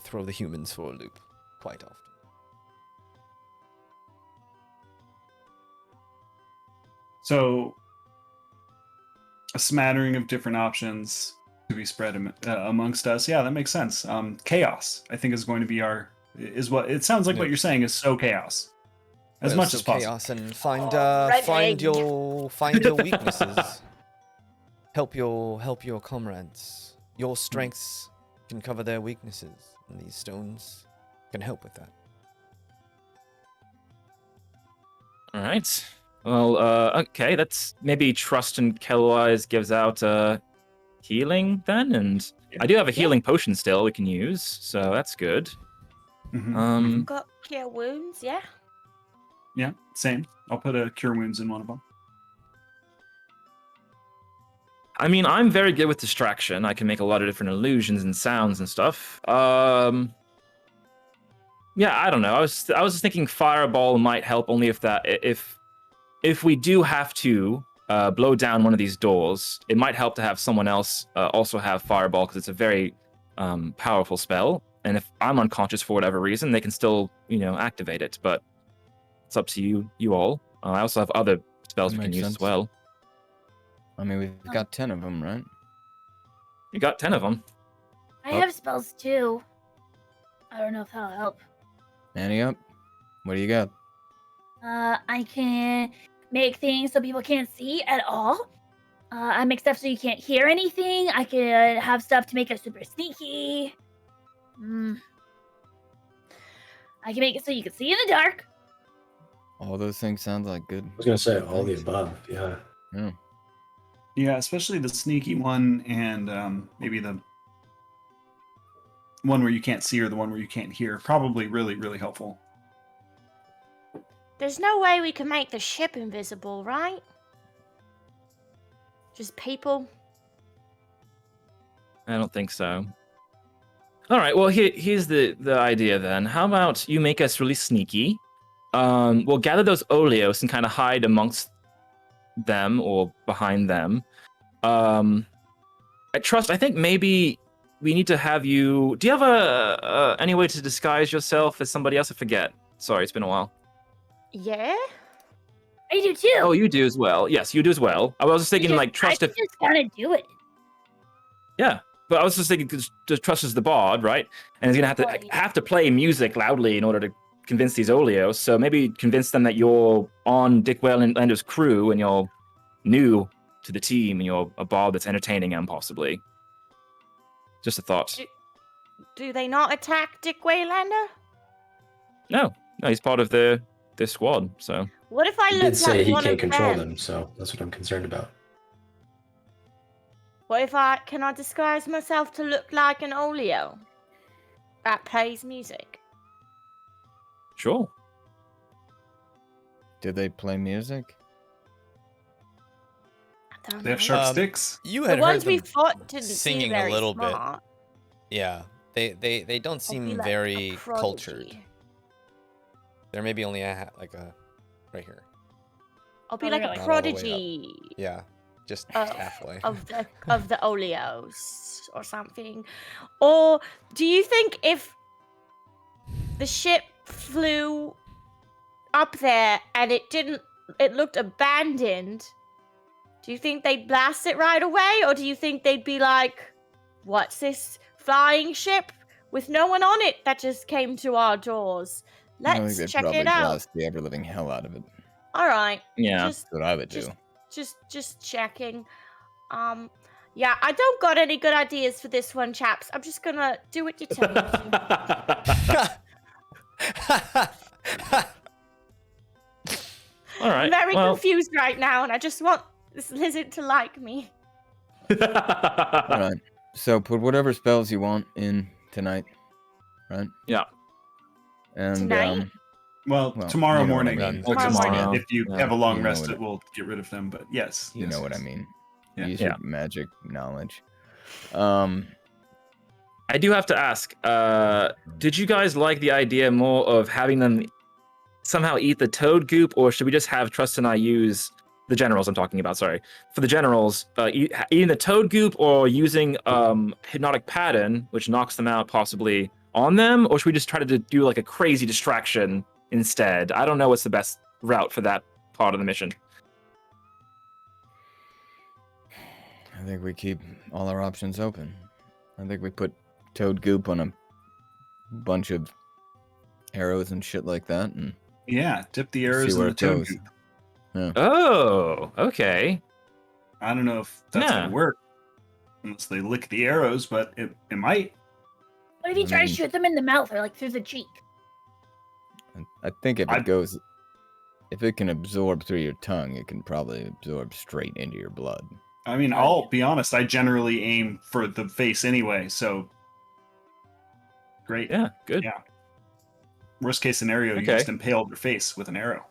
throw the humans for a loop quite often. So, a smattering of different options to be spread amongst us. Yeah, that makes sense. Chaos, I think, is going to be what it sounds like. What you're saying is sow chaos as much as possible. Chaos and find your weaknesses. Help your comrades. Your strengths can cover their weaknesses, and these stones can help with that. All right. Well, okay, that's maybe Trust and Kellwise gives out healing then, and I do have a healing potion still we can use, so that's good. Got cure wounds, yeah. Yeah, same. I'll put a cure wounds in one of them. I mean, I'm very good with distraction. I can make a lot of different illusions and sounds and stuff. Yeah, I don't know. I was just thinking Fireball might help only if we do have to blow down one of these doors, it might help to have someone else also have Fireball because it's a very powerful spell. And if I'm unconscious for whatever reason, they can still, activate it. But it's up to you all. I also have other spells we can use as well. I mean, we've got 10 of them, right? You got 10 of them. I have spells too. I don't know if that'll help. Annie up. What do you got? I can make things so people can't see at all. I make stuff so you can't hear anything. I could have stuff to make it super sneaky. I can make it so you can see in the dark. All those things sound like good. I was gonna say all the above. Yeah. Yeah, especially the sneaky one and maybe the one where you can't see or the one where you can't hear. Probably really, really helpful. There's no way we can make the ship invisible, right? Just people? I don't think so. All right, well, here's the idea then. How about you make us really sneaky? We'll gather those Oleos and kind of hide amongst them or behind them. I think maybe we need to have you... Do you have any way to disguise yourself as somebody else? I forget. Sorry, it's been a while. Yeah? I do too. Oh, you do as well. Yes, you do as well. I was just thinking, Trust... I just gotta do it. Yeah, but I was just thinking, because Trust is the bard, right? And he's gonna have to play music loudly in order to convince these Oleos. So maybe convince them that you're on Dick Waylander's crew and you're new to the team and you're a bard that's entertaining them, possibly. Just a thought. Do they not attack Dick Waylander? No, he's part of their squad. So what if I look like one of them? He did say he can't control them, so that's what I'm concerned about. What if I disguise myself to look like an Oleo that plays music? Sure. Did they play music? They have sharp sticks. You had the ones heard we them fought didn't singing seem very a little smart. bit. Yeah, they don't seem like very cultured. There may be only a right here. I'll be like a prodigy. Yeah, just halfway. of the Oleos or something. Or do you think if the ship flew up there and it looked abandoned, do you think they'd blast it right away? Or do you think they'd be like, what's this flying ship with no one on it that just came to our doors? Let's check it out. Blast the ever-living hell out of it. All right. Yeah. That's what I would do. Just checking. Yeah, I don't got any good ideas for this one, chaps. I'm just gonna do what you tell me to. All right. I'm very confused right now, and I just want this lizard to like me. All right. So put whatever spells you want in tonight, right? Yeah. And Tonight? Well, tomorrow you know what I morning. mean. Tomorrow morning. If you have a long You know rest, what it will get rid of them. But yes, You know what I mean. Yeah. Use your magic knowledge. I do have to ask, did you guys like the idea more of having them somehow eat the toad goop, or should we just have Trust and I use the generals I'm talking about, sorry. For the generals, eating the toad goop or using hypnotic pattern, which knocks them out possibly on them, or should we just try to do like a crazy distraction instead? I don't know what's the best route for that part of the mission. I think we keep all our options open. I think we put toad goop on a bunch of arrows and shit like that, and yeah, dip the arrows in the toad goop. Yeah. Oh, okay. I don't know if that's gonna work unless they lick the arrows, but it might. What if you try to shoot them in the mouth or like through the cheek? I think if it can absorb through your tongue, it can probably absorb straight into your blood. I mean, I'll be honest, I generally aim for the face anyway, so great. Yeah, good. Yeah. Worst case scenario, you just impaled your face with an arrow.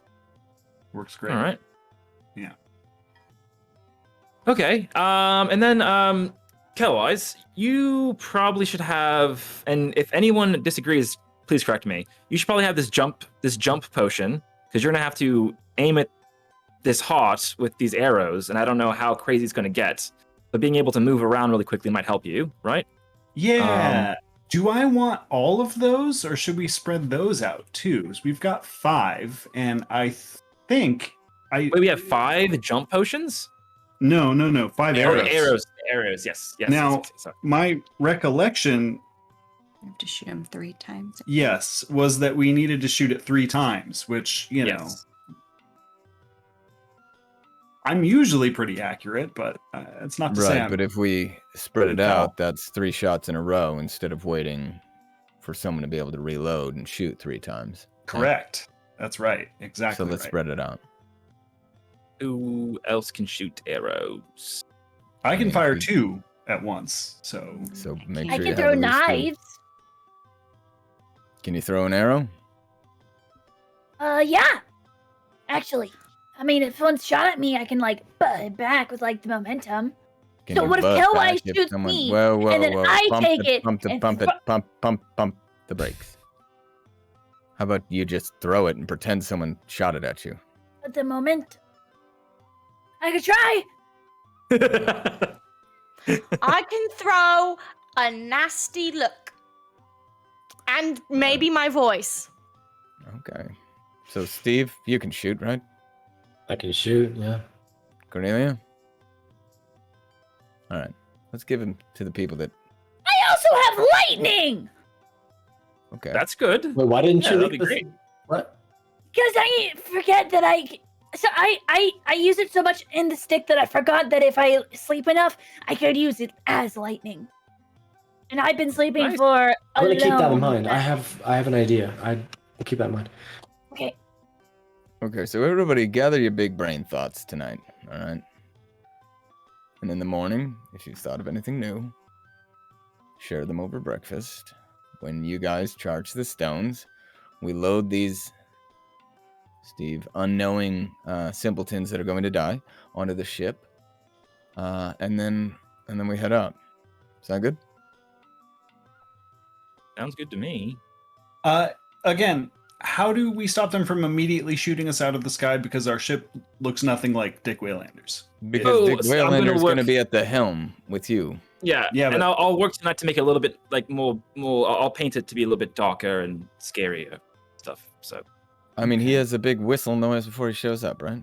Works great. All right. Yeah. Okay. And then Kellwise, you probably should have, and if anyone disagrees, please correct me. You should probably have this jump potion, because you're gonna have to aim it this hot with these arrows, and I don't know how crazy it's gonna get. But being able to move around really quickly might help you, right? Yeah. Do I want all of those, or should we spread those out too? 'Cause we've got 5, and I think Wait, we have 5 jump potions? No, 5 arrows. Arrows, yes. Now, my recollection, You have to shoot him 3 times. yes, was that we needed to shoot it 3 times, which, you know, I'm usually pretty accurate, but it's not to say Right, but if we spread it out, that's 3 shots in a row instead of waiting for someone to be able to reload and shoot 3 times. Correct. That's right. Exactly. So let's spread it out. Who else can shoot arrows? I can fire 2 at once, so make I sure can you throw have at least 2. knives. Can you throw an arrow? Yeah. Actually, I mean, if someone shot at me, I can like butt it back with like the momentum. Can So you what if butt Kellwise back if shoots someone- me, Whoa, and then I pump take it, Pump and pump the brakes. How about you just throw it and pretend someone shot it at you? at the moment, I could try. I can throw a nasty look. And maybe my voice. Okay. So, Steve, you can shoot, right? I can shoot, yeah. Cornelia? All right. Let's give him to the people that... I also have lightning! Okay. That's good. Wait, why didn't you that'd leave be this? great. What? Because I forget that I use it so much in the stick that I forgot that if I sleep enough, I could use it as lightning. And I've been sleeping for a I'm gonna keep that in long mind. I time. have an idea. We'll keep that in mind. Okay. Okay, so everybody gather your big brain thoughts tonight, all right? And in the morning, if you've thought of anything new, share them over breakfast. When you guys charge the stones, we load these, Steve, unknowing simpletons that are going to die onto the ship, and then we head out. Sound good? Sounds good to me. Again, how do we stop them from immediately shooting us out of the sky because our ship looks nothing like Dick Waylander's? Because Dick Waylander's going to be at the helm with you. Yeah, and I'll work tonight to make it a little bit like more. I'll paint it to be a little bit darker and scarier stuff. So, I mean, he has a big whistle noise before he shows up, right?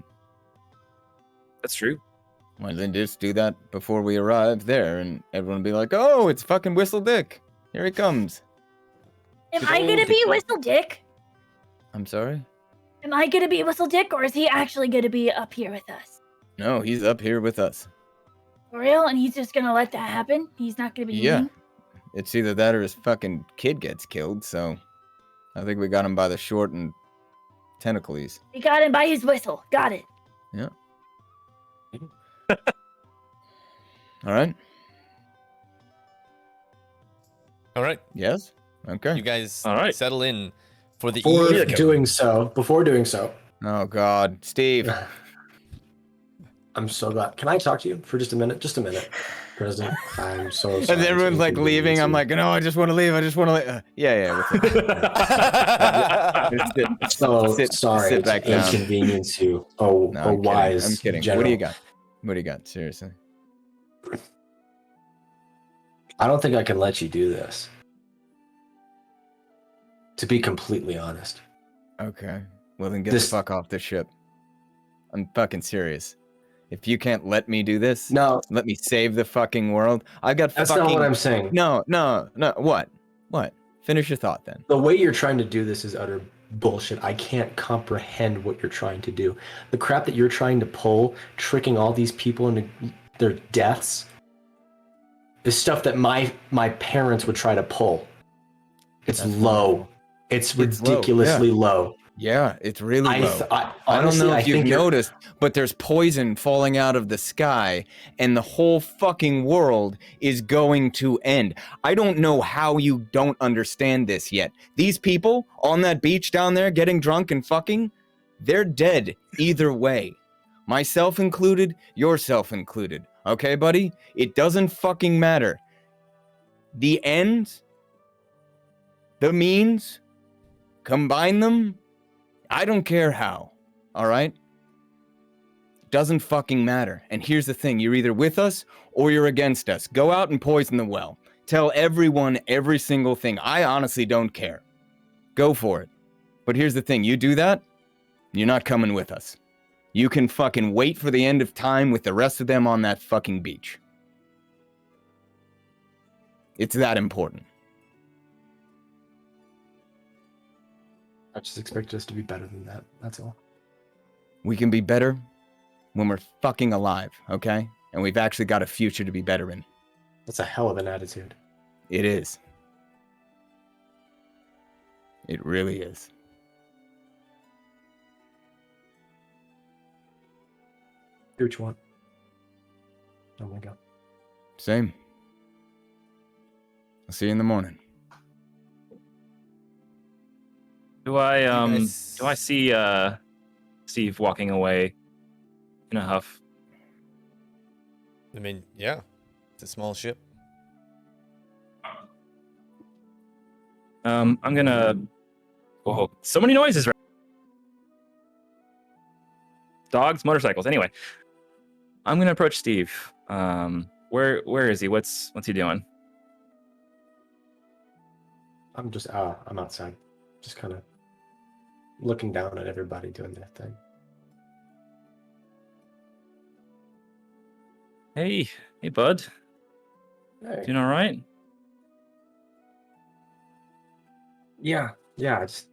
That's true. Well, then just do that before we arrive there, and everyone will be like, "Oh, it's fucking Whistle Dick! Here he comes." Am I gonna be Whistle Dick? I'm sorry? Am I gonna be Whistle Dick, or is he actually gonna be up here with us? No, he's up here with us. For real? And he's just gonna let that happen? He's not gonna be eating? It's either that or his fucking kid gets killed, so I think we got him by the short and tentacles. We got him by his whistle. Got it. Yeah. All right. All right. Yes? Okay. You guys All right. settle in for the Before doing so. Oh, God. Steve. I'm so glad. Can I talk to you for just a minute? Just a minute, President. I'm so sorry. And everyone's like leaving. I'm like, no, I just want to leave. I just want to leave. Yeah. Sorry sit back down. Inconvenience you. Oh, No, I'm wise. kidding. I'm kidding. General. What do you got? What do you got? Seriously. I don't think I can let you do this. To be completely honest. Okay. Well, then get the fuck off the ship. I'm fucking serious. If you can't let me do this, let me save the fucking world. I got That's fucking... not what I'm saying. No. What? Finish your thought then. The way you're trying to do this is utter bullshit. I can't comprehend what you're trying to do. The crap that you're trying to pull, tricking all these people into their deaths, is stuff that my parents would try to pull. It's low. It's ridiculously low. Yeah, it's really low. I don't know if you've noticed, but there's poison falling out of the sky, and the whole fucking world is going to end. I don't know how you don't understand this yet. These people on that beach down there getting drunk and fucking, they're dead either way. Myself included, yourself included. Okay, buddy? It doesn't fucking matter. The ends, the means, combine them, I don't care how, all right? Doesn't fucking matter. And here's the thing, you're either with us or you're against us. Go out and poison the well. Tell everyone every single thing. I honestly don't care. Go for it. But here's the thing, you do that, you're not coming with us. You can fucking wait for the end of time with the rest of them on that fucking beach. It's that important. I just expected us to be better than that. That's all. We can be better when we're fucking alive, okay? And we've actually got a future to be better in. That's a hell of an attitude. It is. It really is. Do what you want. Oh my god. Same. I'll see you in the morning. Do I see Steve walking away in a huff? I mean, yeah. It's a small ship. I'm gonna... Whoa, so many noises right. Dogs, motorcycles. Anyway, I'm gonna approach Steve. Where is he? What's he doing? I'm just I'm outside. Just kind of looking down at everybody doing their thing. Hey, bud. Hey. Doing all right? Yeah. I just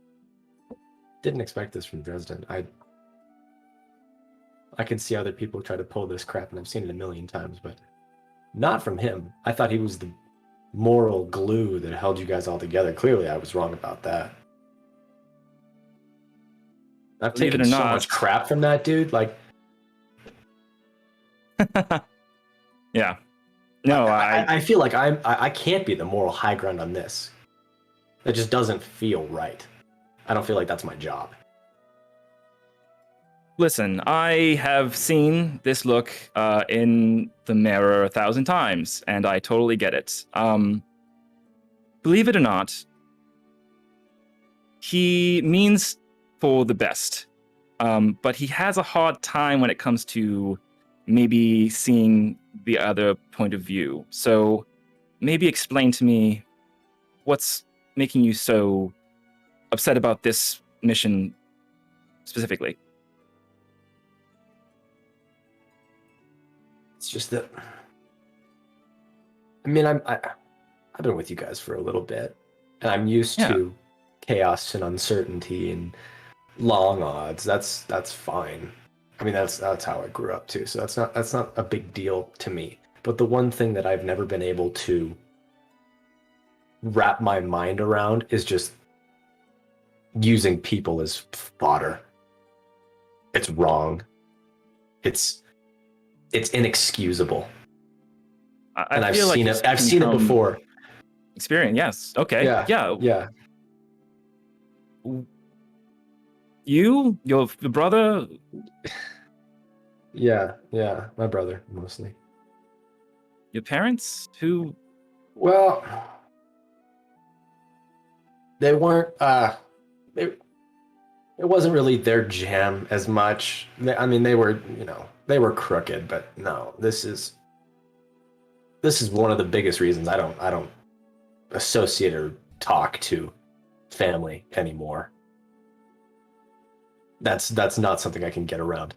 didn't expect this from Dresden. I can see other people try to pull this crap, and I've seen it a million times, but not from him. I thought he was the moral glue that held you guys all together. Clearly, I was wrong about that. I've taken so much crap from that dude. Like, yeah. No, I feel like I can't be the moral high ground on this. It just doesn't feel right. I don't feel like that's my job. Listen, I have seen this look in the mirror 1,000 times, and I totally get it. Believe it or not, he means for the best, but he has a hard time when it comes to maybe seeing the other point of view. So maybe explain to me what's making you so upset about this mission specifically. It's just that, I mean, I've been with you guys for a little bit, and I'm used to chaos and uncertainty and long odds. That's fine. I mean, that's how I grew up too. So that's not a big deal to me. but the one thing that I've never been able to wrap my mind around is just using people as fodder. It's wrong. It's inexcusable. And I've seen it. I've seen it before. Experience, yes. Okay. Yeah. Your brother. Yeah, my brother mostly. Your parents? Who? Well, they weren't. It wasn't really their jam as much. I mean, they were, they were crooked, but no, this is one of the biggest reasons I don't associate or talk to family anymore. That's not something I can get around.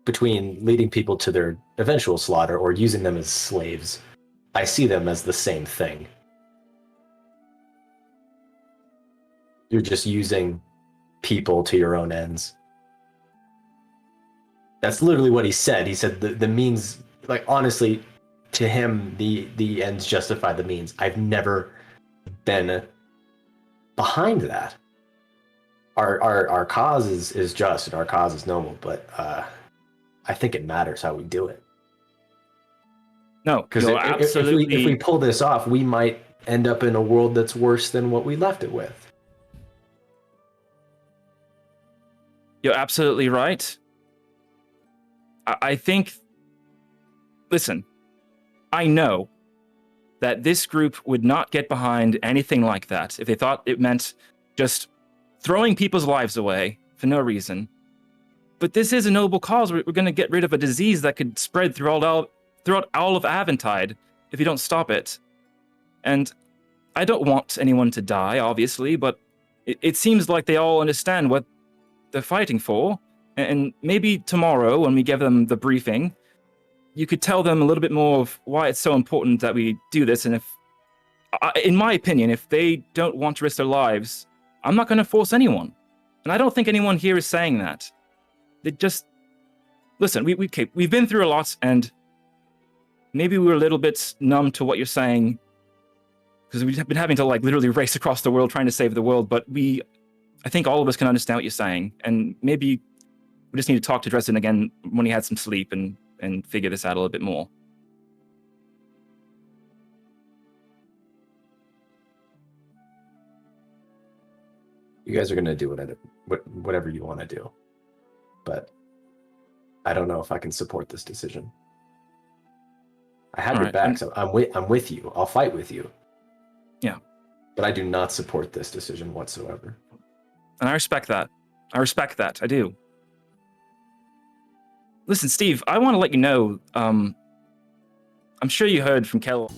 Between leading people to their eventual slaughter or using them as slaves, I see them as the same thing. You're just using people to your own ends. That's literally what he said. He said the means, like, honestly, to him, the ends justify the means. I've never been behind that. Our cause is just and our cause is noble, but I think it matters how we do it. No, because if we pull this off, we might end up in a world that's worse than what we left it with. You're absolutely right. I think. Listen, I know that this group would not get behind anything like that if they thought it meant just throwing people's lives away for no reason. But this is a noble cause. We're going to get rid of a disease that could spread throughout all of Aventide if you don't stop it. And I don't want anyone to die, obviously, but it seems like they all understand what they're fighting for. And maybe tomorrow, when we give them the briefing, you could tell them a little bit more of why it's so important that we do this. And in my opinion, if they don't want to risk their lives, I'm not going to force anyone. And I don't think anyone here is saying that. They just listen. We've been through a lot, and maybe we were a little bit numb to what you're saying because we've been having to literally race across the world trying to save the world. But I think all of us can understand what you're saying, and maybe we just need to talk to Dresden again when he had some sleep and figure this out a little bit more. You guys are going to do whatever you want to do. But I don't know if I can support this decision. I have your back, so I'm with you. I'll fight with you. Yeah. But I do not support this decision whatsoever. And I respect that. I do. Listen, Steve, I want to let you know, I'm sure you heard from Kel.